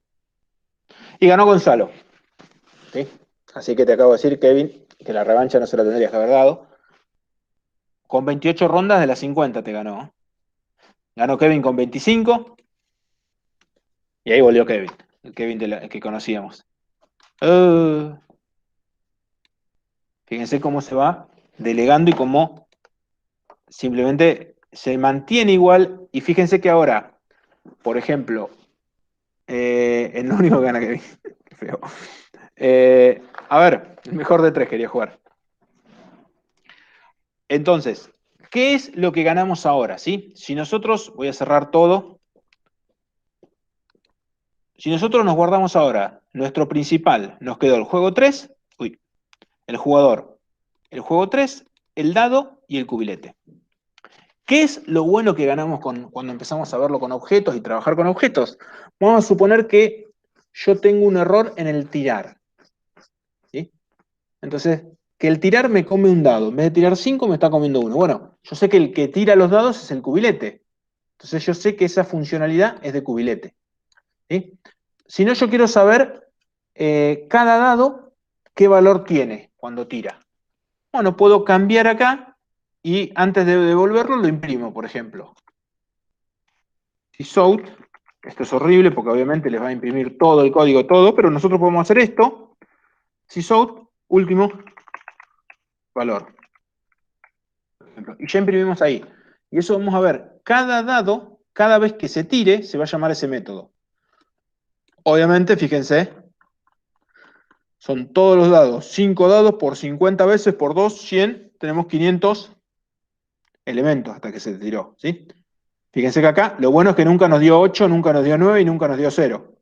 Y ganó Gonzalo. ¿Sí? Así que te acabo de decir, Kevin, que la revancha no se la tendrías que haber dado. Con 28 rondas de las 50 te ganó. Ganó Kevin con 25. Y ahí volvió Kevin, el Kevin que conocíamos. Fíjense cómo se va delegando y cómo simplemente se mantiene igual. Y fíjense que ahora, por ejemplo, el único que gana Kevin. Qué feo. A ver, el mejor de 3 quería jugar. Entonces, ¿qué es lo que ganamos ahora? ¿Sí? Si nosotros, voy a cerrar todo. Si nosotros nos guardamos ahora nuestro principal, nos quedó el juego 3, el jugador, el juego 3, el dado y el cubilete. ¿Qué es lo bueno que ganamos cuando empezamos a verlo con objetos y trabajar con objetos? Vamos a suponer que yo tengo un error en el tirar. ¿Sí? Entonces, que el tirar me come un dado. En vez de tirar 5, me está comiendo uno. Bueno, yo sé que el que tira los dados es el cubilete. Entonces yo sé que esa funcionalidad es de cubilete. ¿Sí? Si no, yo quiero saber cada dado qué valor tiene cuando tira. Bueno, puedo cambiar acá y antes de devolverlo lo imprimo, por ejemplo. Sysout, esto es horrible porque obviamente les va a imprimir todo el código, todo, pero nosotros podemos hacer esto. Sysout, último valor. Por ejemplo, y ya imprimimos ahí. Y eso vamos a ver, cada dado, cada vez que se tire, se va a llamar ese método. Obviamente, fíjense, son todos los dados. 5 dados por 50 veces por 2, 100. Tenemos 500 elementos hasta que se tiró, ¿sí? Fíjense que acá, lo bueno es que nunca nos dio 8, nunca nos dio 9 y nunca nos dio 0.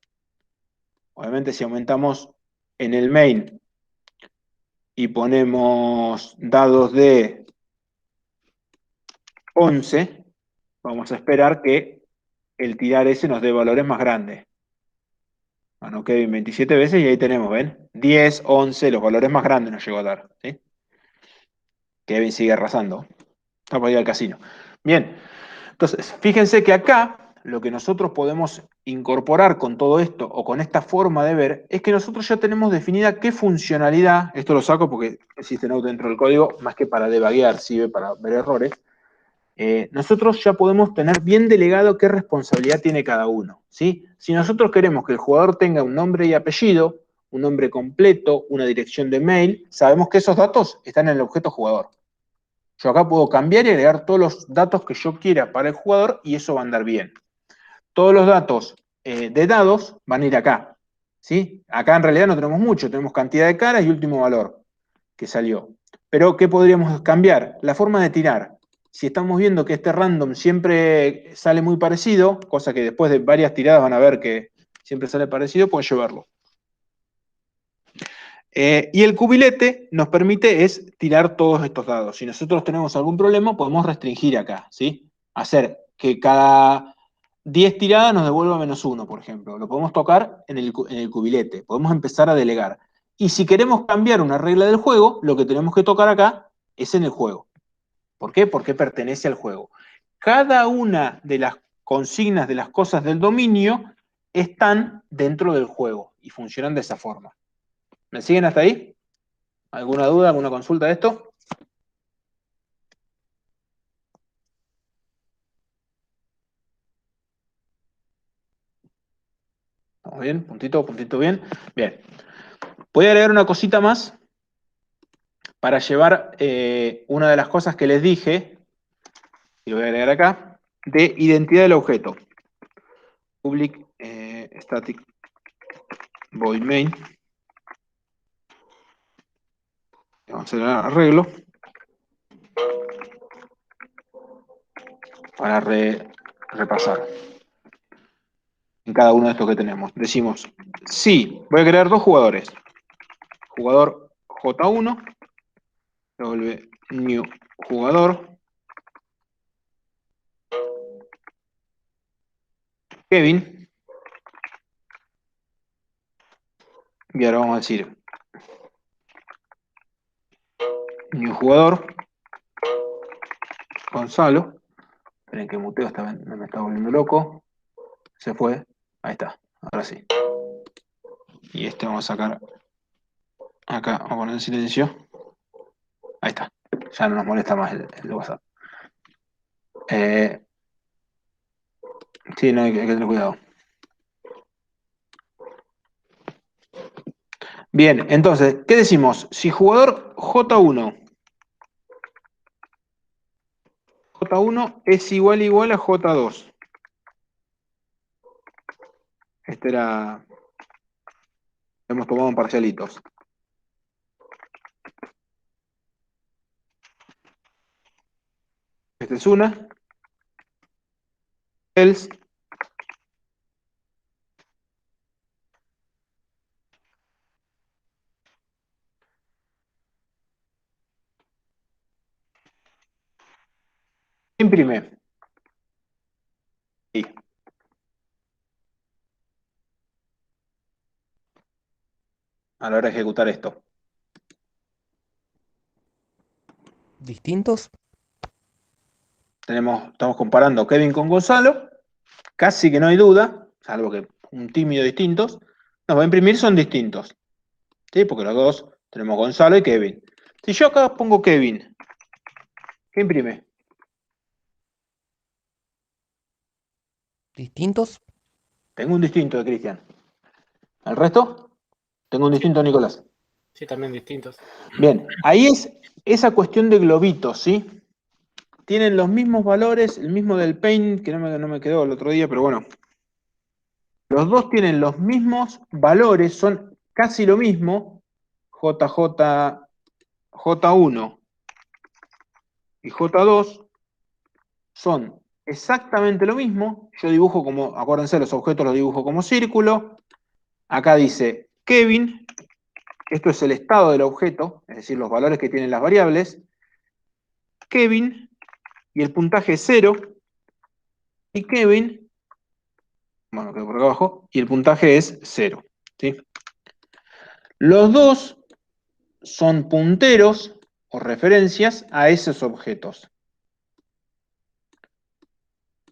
Obviamente, si aumentamos en el main y ponemos dados de 11, vamos a esperar que el tirar ese nos dé valores más grandes. Bueno, Kevin 27 veces y ahí tenemos, ¿ven? 10, 11, los valores más grandes nos llegó a dar, ¿sí? Kevin sigue arrasando. Está para ir al casino. Bien, entonces, fíjense que acá lo que nosotros podemos incorporar con todo esto o con esta forma de ver es que nosotros ya tenemos definida qué funcionalidad, esto lo saco porque existe Node dentro del código, más que para debuguear, sirve para ver errores. Nosotros ya podemos tener bien delegado qué responsabilidad tiene cada uno, ¿sí? Si nosotros queremos que el jugador tenga un nombre y apellido, un nombre completo, una dirección de mail, sabemos que esos datos están en el objeto jugador. Yo acá puedo cambiar y agregar todos los datos que yo quiera para el jugador y eso va a andar bien. Todos los datos de dados van a ir acá, ¿sí? Acá en realidad no tenemos mucho, tenemos cantidad de caras y último valor que salió. Pero, ¿qué podríamos cambiar? La forma de tirar. Si estamos viendo que este random siempre sale muy parecido, cosa que después de varias tiradas van a ver que siempre sale parecido, pueden llevarlo. Y el cubilete nos permite es tirar todos estos dados. Si nosotros tenemos algún problema, podemos restringir acá, ¿sí? Hacer que cada 10 tiradas nos devuelva -1, por ejemplo. Lo podemos tocar en el cubilete. Podemos empezar a delegar. Y si queremos cambiar una regla del juego, lo que tenemos que tocar acá es en el juego. ¿Por qué? Porque pertenece al juego. Cada una de las consignas de las cosas del dominio están dentro del juego y funcionan de esa forma. ¿Me siguen hasta ahí? ¿Alguna duda, alguna consulta de esto? ¿Estamos bien? Puntito, puntito bien. Bien. Voy a agregar una cosita más para llevar una de las cosas que les dije, y lo voy a agregar acá, de identidad del objeto. Public static void main. Vamos a hacer el arreglo para repasar en cada uno de estos que tenemos. Decimos, sí, voy a crear dos jugadores. Jugador J1, W new jugador. Kevin. Y ahora vamos a decir new jugador. Gonzalo. Esperen que muteo, me está volviendo loco. Se fue. Ahí está. Ahora sí. Y este vamos a sacar acá. Vamos a poner en silencio. Ahí está. Ya no nos molesta más el WhatsApp. Sí, no hay que tener cuidado. Bien, entonces, ¿qué decimos? Si jugador J1 es igual a J2. Este era... Hemos tomado en parcialitos. Esta es una. Else. Imprime. Sí. A la hora de ejecutar esto. ¿Distintos? Estamos comparando Kevin con Gonzalo, casi que no hay duda, salvo que un tímido distintos. Nos va a imprimir son distintos, ¿sí? Porque los dos tenemos Gonzalo y Kevin. Si yo acá pongo Kevin, ¿qué imprime? ¿Distintos? Tengo un distinto de Cristian. ¿El resto? Tengo un distinto de Nicolás. Sí, también distintos. Bien, ahí es esa cuestión de globitos, ¿sí? Tienen los mismos valores, el mismo del Paint, que no me quedó el otro día, pero bueno. Los dos tienen los mismos valores, son casi lo mismo. J1 y J2 son exactamente lo mismo. Yo dibujo como, acuérdense, los objetos los dibujo como círculo. Acá dice Kevin. Esto es el estado del objeto, es decir, los valores que tienen las variables. Kevin, y el puntaje es 0. Y Kevin, bueno, quedó por acá abajo, y el puntaje es 0. ¿Sí? Los dos son punteros o referencias a esos objetos.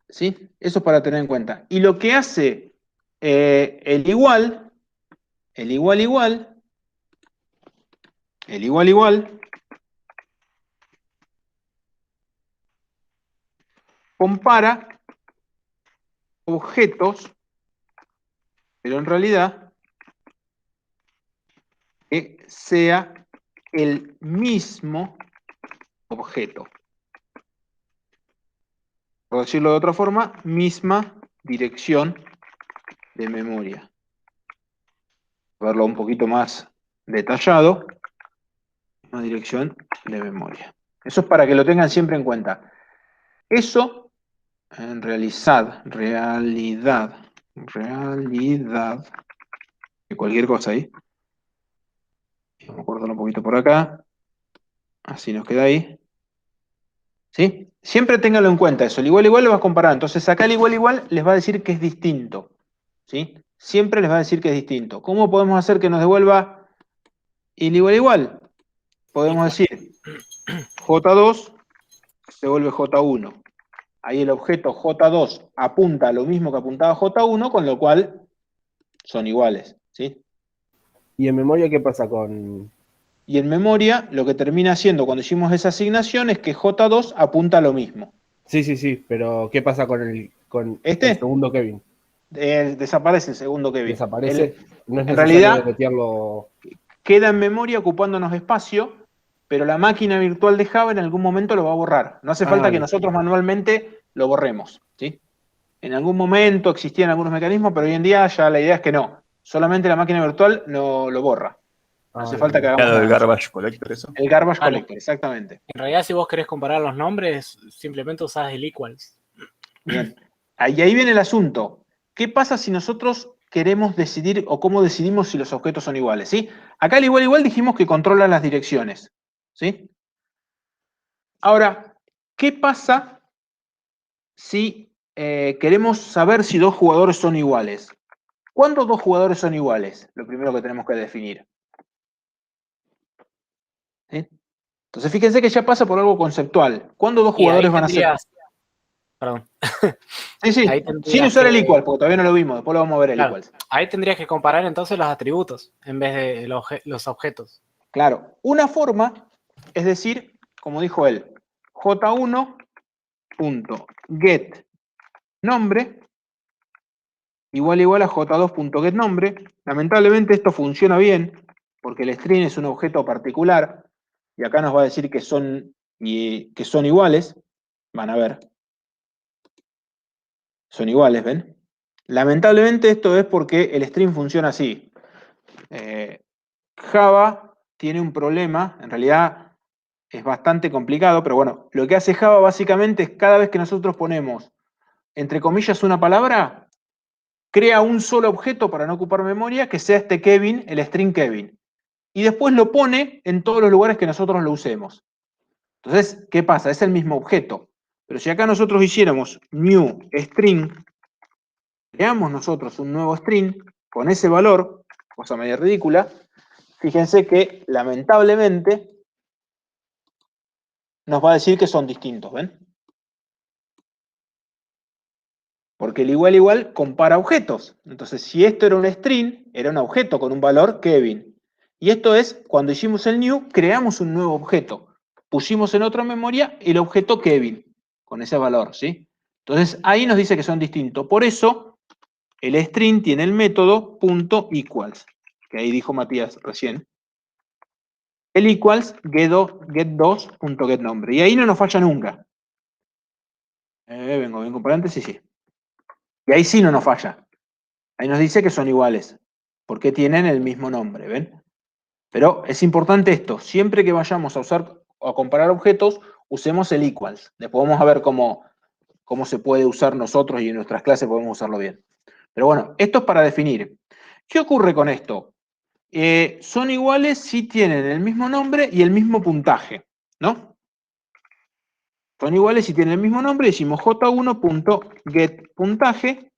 ¿Sí? Eso es para tener en cuenta. Y lo que hace el igual, compara objetos, pero en realidad que sea el mismo objeto. Por decirlo de otra forma, misma dirección de memoria. Verlo un poquito más detallado, misma dirección de memoria. Eso es para que lo tengan siempre en cuenta. Eso, en realidad, de cualquier cosa ahí. Vamos a cortarlo un poquito por acá. Así nos queda ahí. ¿Sí? Siempre ténganlo en cuenta eso. El igual lo vas a comparar. Entonces acá el igual les va a decir que es distinto. ¿Sí? Siempre les va a decir que es distinto. ¿Cómo podemos hacer que nos devuelva el igual? Podemos decir J2 se vuelve J1. Ahí el objeto J2 apunta a lo mismo que apuntaba J1, con lo cual son iguales. ¿Sí? ¿Y en memoria qué pasa con...? Y en memoria, lo que termina haciendo cuando hicimos esa asignación es que J2 apunta a lo mismo. Sí, pero ¿qué pasa con el ¿Este? segundo Kevin? Desaparece el segundo Kevin. Desaparece, no es En necesario realidad, meterlo... queda en memoria ocupándonos espacio, pero la máquina virtual de Java en algún momento lo va a borrar. No hace falta que listo. nosotros manualmente lo borremos. ¿Sí? En algún momento existían algunos mecanismos, pero hoy en día ya la idea es que no. Solamente la máquina virtual no lo borra. No hace falta que hagamos Claro, el nada. garbage collector, eso. El garbage Vale. collector, exactamente. En realidad, si vos querés comparar los nombres, simplemente usás el equals. Bien. Ahí viene el asunto. ¿Qué pasa si nosotros queremos decidir o cómo decidimos si los objetos son iguales? ¿Sí? Acá el igual dijimos que controla las direcciones. ¿Sí? Ahora, ¿qué pasa si queremos saber si dos jugadores son iguales? ¿Cuándo dos jugadores son iguales? Lo primero que tenemos que definir. ¿Sí? Entonces fíjense que ya pasa por algo conceptual. ¿Cuándo dos Y ahí jugadores van a ser? Perdón. Sí, Ahí sin tendrías usar el que- equal, porque todavía no lo vimos, después lo vamos a ver el Claro, equal. ahí tendrías que comparar entonces los atributos en vez de los objetos. Claro, una forma es decir, como dijo él, j1.get nombre igual a j2.get nombre. Lamentablemente esto funciona bien, porque el string es un objeto particular, y acá nos va a decir que son iguales. Van a ver. Son iguales, ¿ven? Lamentablemente esto es porque el string funciona así. Java tiene un problema, en realidad es bastante complicado, pero bueno, lo que hace Java básicamente es cada vez que nosotros ponemos, entre comillas, una palabra, crea un solo objeto para no ocupar memoria, que sea este Kevin, el string Kevin. Y después lo pone en todos los lugares que nosotros lo usemos. Entonces, ¿qué pasa? Es el mismo objeto. Pero si acá nosotros hiciéramos new string, creamos nosotros un nuevo string con ese valor, cosa media ridícula, fíjense que lamentablemente nos va a decir que son distintos, ¿ven? Porque el igual compara objetos. Entonces, si esto era un string, era un objeto con un valor Kevin. Y esto es, cuando hicimos el new, creamos un nuevo objeto. Pusimos en otra memoria el objeto Kevin, con ese valor, ¿sí? Entonces, ahí nos dice que son distintos. Por eso, el string tiene el método .equals, que ahí dijo Matías recién. El equals get2.getNombre. Y ahí no nos falla nunca. Vengo con paréntesis, sí. Y ahí sí no nos falla. Ahí nos dice que son iguales, porque tienen el mismo nombre, ¿ven? Pero es importante esto, siempre que vayamos a usar o a comparar objetos, usemos el equals. Después vamos a ver cómo se puede usar nosotros y en nuestras clases podemos usarlo bien. Pero bueno, esto es para definir. ¿Qué ocurre con esto? Son iguales si tienen el mismo nombre y el mismo puntaje, ¿no? Son iguales si tienen el mismo nombre, decimos j1.getPuntaje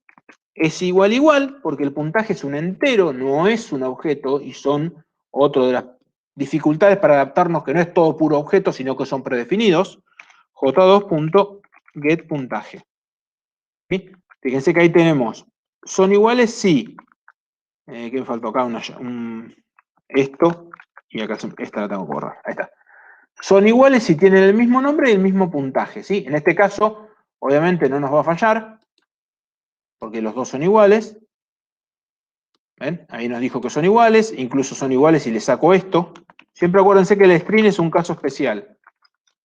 es igual, porque el puntaje es un entero, no es un objeto, y son otra de las dificultades para adaptarnos, que no es todo puro objeto, sino que son predefinidos. j2.getPuntaje. ¿Sí? Fíjense que ahí tenemos, son iguales si, ¿qué me faltó acá? Esto, y acá esta la tengo que borrar, ahí está. Son iguales si tienen el mismo nombre y el mismo puntaje, ¿sí? En este caso, obviamente no nos va a fallar, porque los dos son iguales. ¿Ven? Ahí nos dijo que son iguales, incluso son iguales si le saco esto. Siempre acuérdense que el string es un caso especial.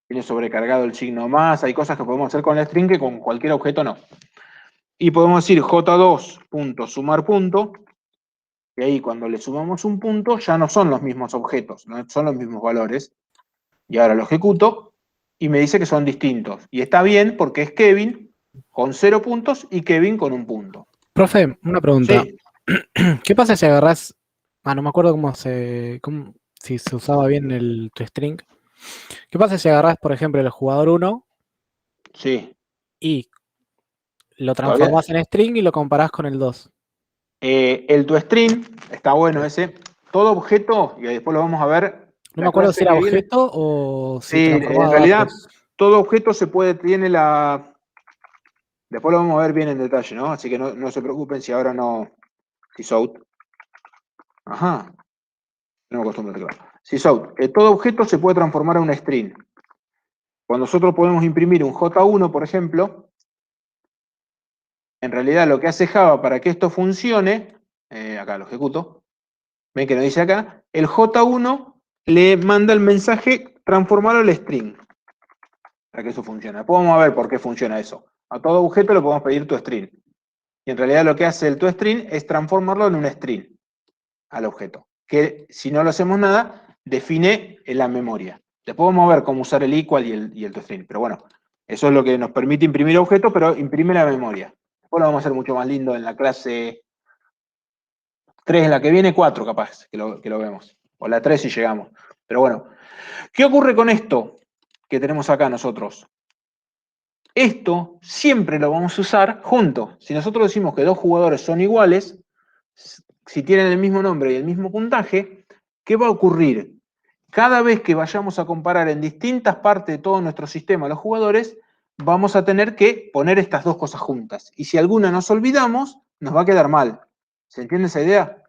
Tiene sobrecargado el signo más, hay cosas que podemos hacer con el string que con cualquier objeto no. Y podemos decir j2.sumar punto, y ahí cuando le sumamos un punto ya no son los mismos objetos, no son los mismos valores. Y ahora lo ejecuto y me dice que son distintos. Y está bien porque es Kevin con 0 puntos y Kevin con 1 punto. Profe, una pregunta. Sí. ¿Qué pasa si agarrás... no me acuerdo si se usaba bien tu string. ¿Qué pasa si agarrás, por ejemplo, el jugador 1 Sí. y lo Todavía. transformás en string y lo comparás con el 2? El toString, está bueno ese. Todo objeto, y después lo vamos a ver. No me acuerdo si era objeto o si Sí, transformaba en realidad, datos. todo objeto tiene la... Después lo vamos a ver bien en detalle, ¿no? Así que no se preocupen si ahora no... Sysout. Ajá. No me acostumbro, claro. Sysout. Todo objeto se puede transformar en un string. Cuando nosotros podemos imprimir un J1, por ejemplo, en realidad lo que hace Java para que esto funcione, acá lo ejecuto, ven que nos dice acá, el J1 le manda el mensaje transformarlo al string, para que eso funcione. Después vamos a ver por qué funciona eso. A todo objeto le podemos pedir toString. Y en realidad lo que hace el toString es transformarlo en un string al objeto, que si no lo hacemos nada, define en la memoria. Después vamos a ver cómo usar el equal y el toString, pero bueno, eso es lo que nos permite imprimir objetos, pero imprime la memoria. Después lo vamos a hacer mucho más lindo en la clase 3, en la que viene 4 capaz, que lo vemos. O la 3 si llegamos. Pero bueno, ¿qué ocurre con esto que tenemos acá nosotros? Esto siempre lo vamos a usar juntos. Si nosotros decimos que dos jugadores son iguales, si tienen el mismo nombre y el mismo puntaje, ¿qué va a ocurrir? Cada vez que vayamos a comparar en distintas partes de todo nuestro sistema los jugadores, vamos a tener que poner estas dos cosas juntas. Y si alguna nos olvidamos, nos va a quedar mal. ¿Se entiende esa idea?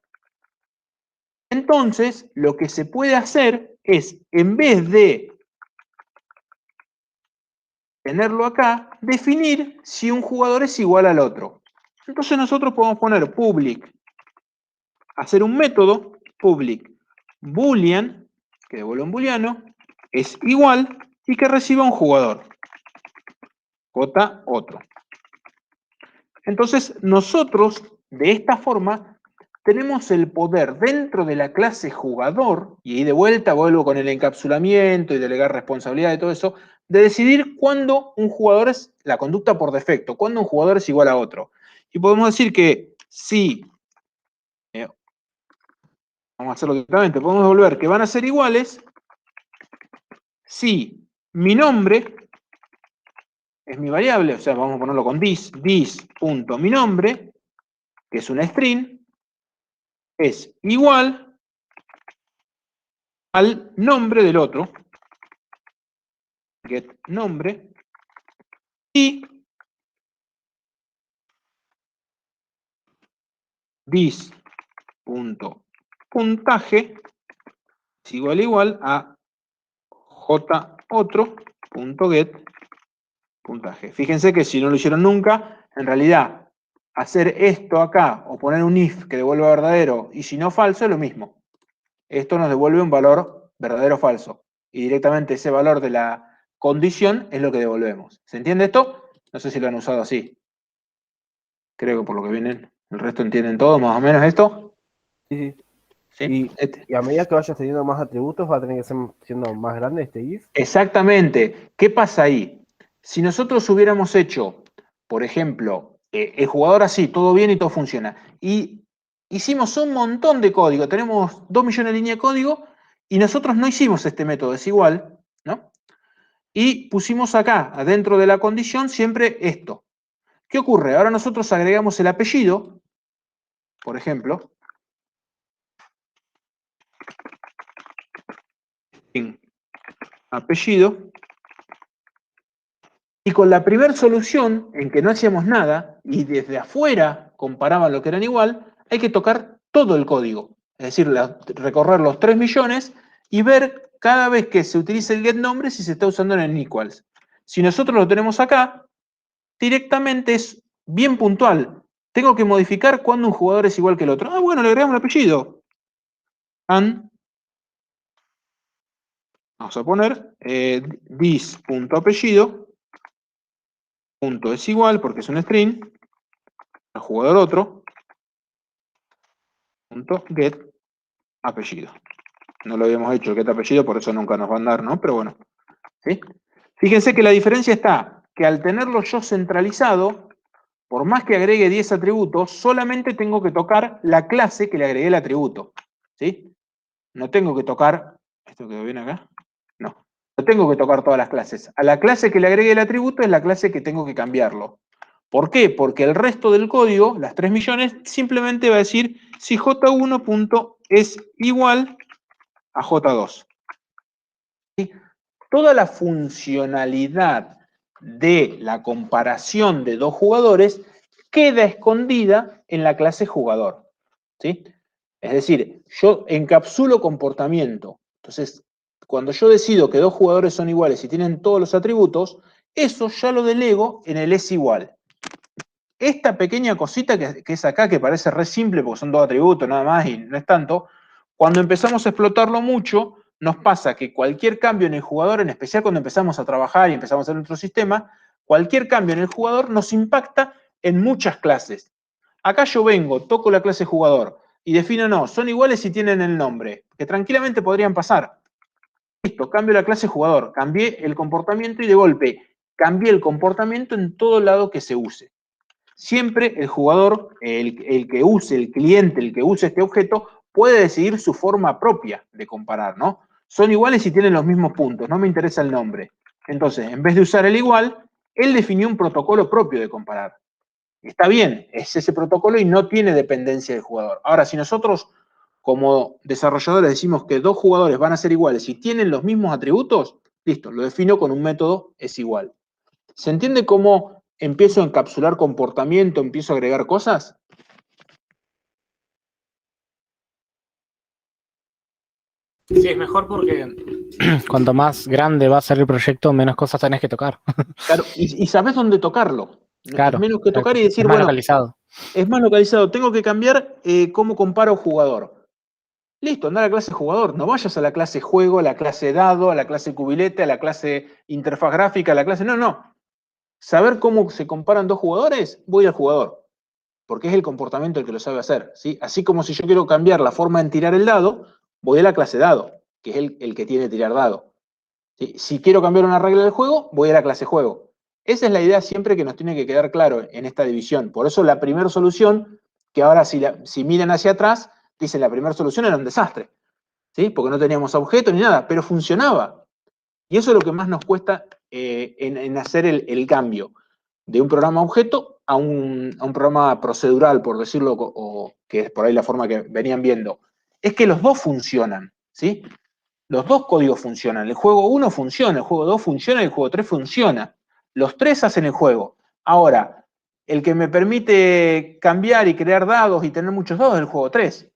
Entonces, lo que se puede hacer es, en vez de tenerlo acá, definir si un jugador es igual al otro. Entonces nosotros podemos poner public, hacer un método, public boolean, que devuelve un booleano, es igual y que reciba un jugador. J otro. Entonces nosotros, de esta forma, tenemos el poder dentro de la clase jugador, y ahí de vuelta vuelvo con el encapsulamiento y delegar responsabilidad y todo eso, de decidir cuándo un jugador es la conducta por defecto, cuándo un jugador es igual a otro. Y podemos decir que si, vamos a hacerlo directamente, podemos devolver que van a ser iguales si mi nombre es mi variable, o sea, vamos a ponerlo con dis.minombre, que es una string, es igual al nombre del otro. getNombre y this.puntaje es igual a jotro.get.puntaje. Fíjense que si no lo hicieron nunca, en realidad hacer esto acá o poner un if que devuelva verdadero y si no falso es lo mismo. Esto nos devuelve un valor verdadero o falso. Y directamente ese valor de la condición es lo que devolvemos. ¿Se entiende esto? No sé si lo han usado así. Creo que por lo que vienen, el resto entienden todo, más o menos esto. Sí, sí. ¿Sí? Y a medida que vayas teniendo más atributos, va a tener que ser siendo más grande este if. Exactamente. ¿Qué pasa ahí? Si nosotros hubiéramos hecho, por ejemplo, el jugador así, todo bien y todo funciona, y hicimos un montón de código, tenemos 2 millones de líneas de código, y nosotros no hicimos este método desigual, ¿no? Y pusimos acá, adentro de la condición, siempre esto. ¿Qué ocurre? Ahora nosotros agregamos el apellido, por ejemplo, apellido, y con la primera solución, en que no hacíamos nada, y desde afuera comparaban lo que eran igual, hay que tocar todo el código. Es decir, recorrer los 3 millones y ver cada vez que se utiliza el getNombre si se está usando en el equals. Si nosotros lo tenemos acá, directamente es bien puntual. Tengo que modificar cuando un jugador es igual que el otro. Ah, bueno, le agregamos el apellido. Vamos a poner this.apellido punto es igual, porque es un string, al jugador otro, punto get apellido. No lo habíamos hecho el get apellido, por eso nunca nos va a andar, ¿no? Pero bueno, ¿sí? Fíjense que la diferencia está que al tenerlo yo centralizado, por más que agregue 10 atributos, solamente tengo que tocar la clase que le agregué el atributo, ¿sí? No tengo que tocar, ¿esto quedó bien acá? No. No tengo que tocar todas las clases. A la clase que le agregue el atributo es la clase que tengo que cambiarlo. ¿Por qué? Porque el resto del código, las 3 millones, simplemente va a decir si j1 es igual a j2. ¿Sí? Toda la funcionalidad de la comparación de dos jugadores queda escondida en la clase jugador. ¿Sí? Es decir, yo encapsulo comportamiento. Entonces, cuando yo decido que dos jugadores son iguales y tienen todos los atributos, eso ya lo delego en el es igual. Esta pequeña cosita que es acá, que parece re simple porque son dos atributos nada más y no es tanto, cuando empezamos a explotarlo mucho, nos pasa que cualquier cambio en el jugador, en especial cuando empezamos a trabajar y empezamos a hacer nuestro sistema, cualquier cambio en el jugador nos impacta en muchas clases. Acá yo vengo, toco la clase jugador y defino no, son iguales si tienen el nombre, que tranquilamente podrían pasar. Listo, cambio la clase jugador, cambié el comportamiento y de golpe cambié el comportamiento en todo lado que se use. Siempre el jugador, el que use, el cliente, el que use este objeto, puede decidir su forma propia de comparar, ¿no? Son iguales si tienen los mismos puntos, no me interesa el nombre. Entonces, en vez de usar el igual, él definió un protocolo propio de comparar. Está bien, es ese protocolo y no tiene dependencia del jugador. Ahora, si nosotros como desarrolladores decimos que dos jugadores van a ser iguales y tienen los mismos atributos, listo, lo defino con un método es igual. ¿Se entiende cómo empiezo a encapsular comportamiento, empiezo a agregar cosas? Sí, es mejor porque cuanto más grande va a ser el proyecto, menos cosas tenés que tocar. Claro, y sabés dónde tocarlo. Claro, Es menos que tocar y decir, es más bueno, localizado. es más localizado, tengo que cambiar cómo comparo jugador. Listo, anda a la clase jugador, no vayas a la clase juego, a la clase dado, a la clase cubilete, a la clase interfaz gráfica, a la clase... No. Saber cómo se comparan dos jugadores, voy al jugador. Porque es el comportamiento el que lo sabe hacer, ¿sí? Así como si yo quiero cambiar la forma de tirar el dado, voy a la clase dado, que es el que tiene que tirar dado. ¿Sí? Si quiero cambiar una regla del juego, voy a la clase juego. Esa es la idea siempre que nos tiene que quedar claro en esta división. Por eso la primera solución, que ahora si miran hacia atrás, dicen la primera solución era un desastre, ¿sí? Porque no teníamos objeto ni nada, pero funcionaba. Y eso es lo que más nos cuesta en hacer el cambio de un programa objeto a un programa procedural, por decirlo, o que es por ahí la forma que venían viendo. Es que los dos funcionan, ¿sí? Los dos códigos funcionan. El juego 1 funciona, el juego 2 funciona y el juego 3 funciona. Los tres hacen el juego. Ahora, el que me permite cambiar y crear dados y tener muchos dados es el juego 3,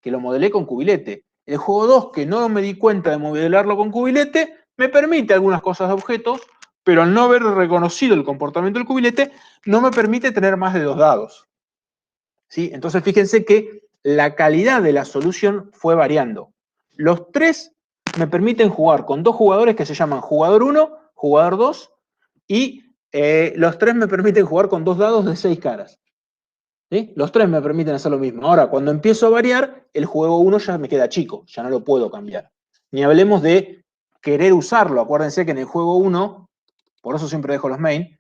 que lo modelé con cubilete. El juego 2, que no me di cuenta de modelarlo con cubilete, me permite algunas cosas de objetos, pero al no haber reconocido el comportamiento del cubilete, no me permite tener más de 2 dados. ¿Sí? Entonces, fíjense que la calidad de la solución fue variando. Los tres me permiten jugar con 2 jugadores que se llaman jugador 1, jugador 2, y los 3 me permiten jugar con 2 dados de 6 caras. ¿Sí? Los 3 me permiten hacer lo mismo. Ahora, cuando empiezo a variar, el juego 1 ya me queda chico, ya no lo puedo cambiar. Ni hablemos de querer usarlo. Acuérdense que en el juego 1, por eso siempre dejo los main,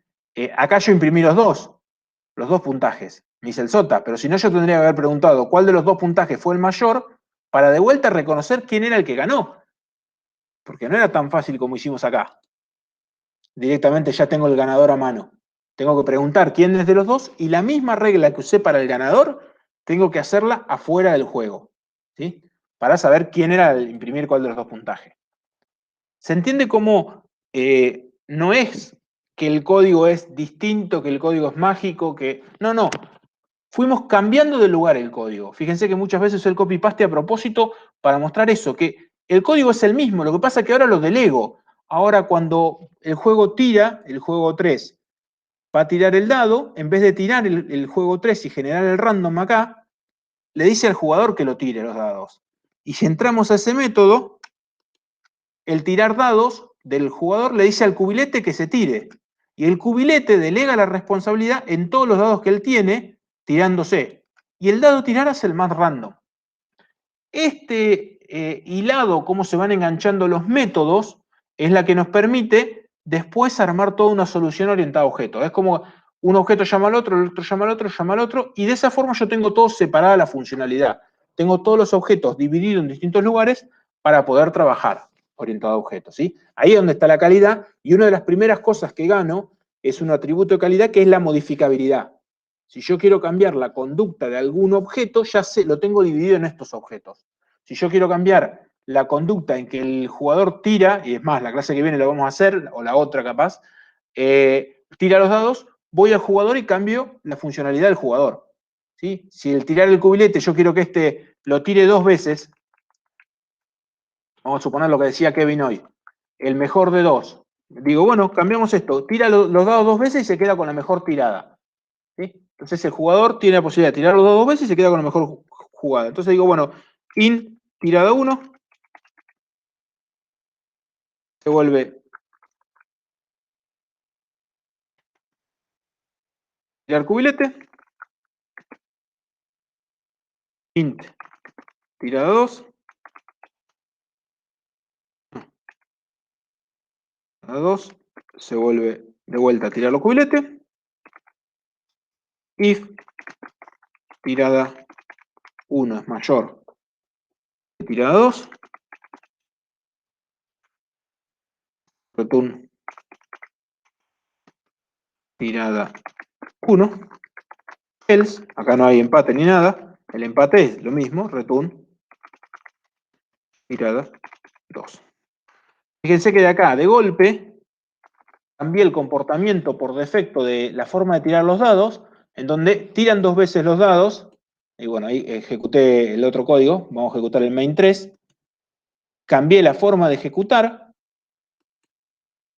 acá yo imprimí los dos puntajes. Me hice el sota, pero si no yo tendría que haber preguntado cuál de los 2 puntajes fue el mayor para de vuelta reconocer quién era el que ganó. Porque no era tan fácil como hicimos acá. Directamente ya tengo el ganador a mano. Tengo que preguntar quién es de los dos y la misma regla que usé para el ganador, tengo que hacerla afuera del juego. ¿Sí? Para saber quién era el imprimir cuál de los 2 puntajes. ¿Se entiende cómo no es que el código es distinto, que el código es mágico, que... No. Fuimos cambiando de lugar el código. Fíjense que muchas veces el copy-paste a propósito para mostrar eso, que el código es el mismo, lo que pasa es que ahora lo delego. Ahora cuando el juego tira, el juego 3, va a tirar el dado, en vez de tirar el juego 3 y generar el random acá, le dice al jugador que lo tire los dados. Y si entramos a ese método, el tirar dados del jugador le dice al cubilete que se tire. Y el cubilete delega la responsabilidad en todos los dados que él tiene, tirándose. Y el dado tirar es el más random. Este hilado, cómo se van enganchando los métodos, es la que nos permite después armar toda una solución orientada a objetos. Es como un objeto llama al otro, el otro llama al otro, llama al otro, y de esa forma yo tengo todo separada la funcionalidad. Tengo todos los objetos divididos en distintos lugares para poder trabajar orientado a objetos. ¿Sí? Ahí es donde está la calidad, y una de las primeras cosas que gano es un atributo de calidad que es la modificabilidad. Si yo quiero cambiar la conducta de algún objeto, ya lo tengo dividido en estos objetos. Si yo quiero cambiar la conducta en que el jugador tira, y es más, la clase que viene la vamos a hacer, o la otra capaz, tira los dados, voy al jugador y cambio la funcionalidad del jugador. ¿Sí? Si el tirar el cubilete yo quiero que este lo tire 2 veces, vamos a suponer lo que decía Kevin hoy, el mejor de 2. Digo, bueno, cambiamos esto, tira los dados 2 veces y se queda con la mejor tirada. ¿Sí? Entonces el jugador tiene la posibilidad de tirar los dados 2 veces y se queda con la mejor jugada. Entonces digo, bueno, in tirada 1, se vuelve tirar cubilete, int tirada 2, tirada 2, se vuelve de vuelta a tirar los cubiletes, if tirada 1 es mayor que tirada 2, return tirada 1, else, acá no hay empate ni nada, el empate es lo mismo, return tirada 2. Fíjense que de acá, de golpe, cambié el comportamiento por defecto de la forma de tirar los dados, en donde tiran 2 veces los dados, y bueno, ahí ejecuté el otro código, vamos a ejecutar el main 3, cambié la forma de ejecutar,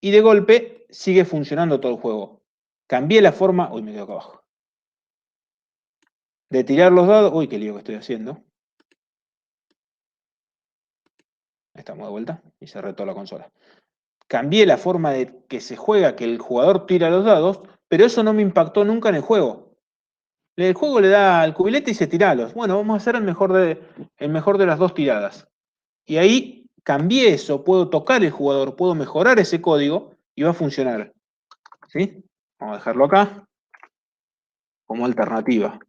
y de golpe sigue funcionando todo el juego. Cambié la forma, uy, me quedo acá abajo, de tirar los dados, uy, qué lío que estoy haciendo. Ahí estamos de vuelta, y cerré toda la consola. Cambié la forma de que se juega, que el jugador tira los dados, pero eso no me impactó nunca en el juego. El juego le da al cubilete y dice tiralos. Bueno, vamos a hacer el mejor de las 2 tiradas. Y ahí cambié eso, puedo tocar el jugador, puedo mejorar ese código y va a funcionar. ¿Sí? Vamos a dejarlo acá como alternativa.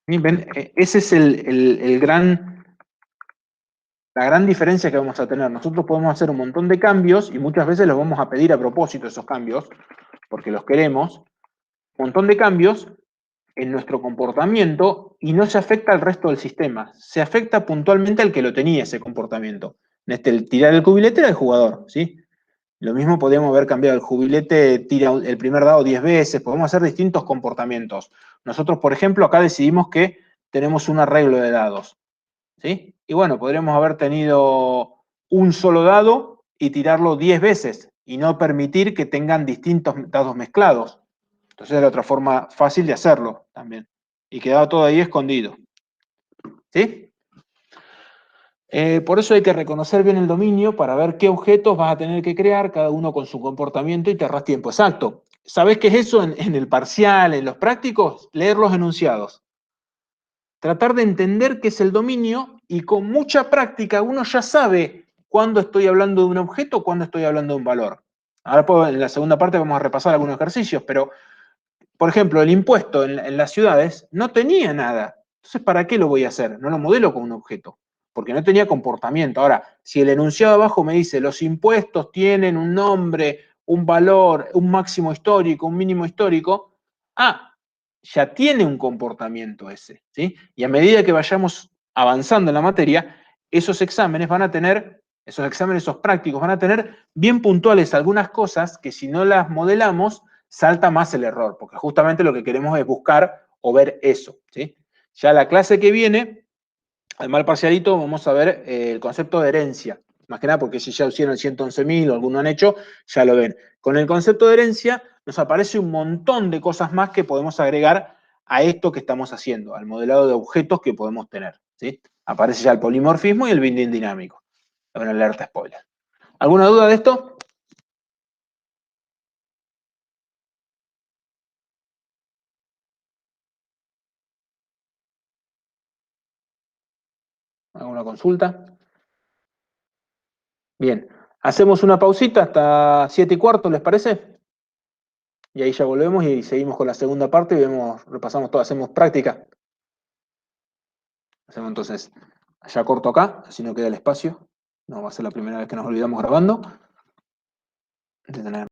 ¿Ven? Ese es la gran diferencia que vamos a tener. Nosotros podemos hacer un montón de cambios y muchas veces los vamos a pedir a propósito esos cambios, porque los queremos. Un montón de cambios, en nuestro comportamiento y no se afecta al resto del sistema. Se afecta puntualmente al que lo tenía ese comportamiento. El tirar el cubilete era el jugador, ¿sí? Lo mismo podríamos haber cambiado el jubilete, tira el primer dado 10 veces, podemos hacer distintos comportamientos. Nosotros, por ejemplo, acá decidimos que tenemos un arreglo de dados, ¿sí? Y bueno, podríamos haber tenido un solo dado y tirarlo 10 veces y no permitir que tengan distintos dados mezclados. Entonces era otra forma fácil de hacerlo también. Y quedaba todo ahí escondido. ¿Sí? Por eso hay que reconocer bien el dominio para ver qué objetos vas a tener que crear, cada uno con su comportamiento, y te ahorras tiempo. Exacto. ¿Sabés qué es eso en el parcial, en los prácticos? Leer los enunciados. Tratar de entender qué es el dominio, y con mucha práctica uno ya sabe cuándo estoy hablando de un objeto, cuándo estoy hablando de un valor. Ahora en la segunda parte vamos a repasar algunos ejercicios, pero, por ejemplo, el impuesto en las ciudades no tenía nada. Entonces, ¿para qué lo voy a hacer? No lo modelo con un objeto, porque no tenía comportamiento. Ahora, si el enunciado abajo me dice los impuestos tienen un nombre, un valor, un máximo histórico, un mínimo histórico, ya tiene un comportamiento ese, ¿sí? Y a medida que vayamos avanzando en la materia, esos exámenes van a tener, esos exámenes, esos prácticos, van a tener bien puntuales algunas cosas que si no las modelamos, salta más el error, porque justamente lo que queremos es buscar o ver eso, ¿sí? Ya la clase que viene, al mal parcialito, vamos a ver el concepto de herencia. Más que nada porque si ya hicieron el 111.000 o alguno han hecho, ya lo ven. Con el concepto de herencia nos aparece un montón de cosas más que podemos agregar a esto que estamos haciendo, al modelado de objetos que podemos tener, ¿sí? Aparece ya el polimorfismo y el binding dinámico. Una alerta spoiler. ¿Alguna duda de esto? ¿Alguna consulta? Bien, hacemos una pausita hasta 7:15, ¿les parece? Y ahí ya volvemos y seguimos con la segunda parte y repasamos todo, hacemos práctica. Hacemos entonces, ya corto acá, así no queda el espacio. No va a ser la primera vez que nos olvidamos grabando.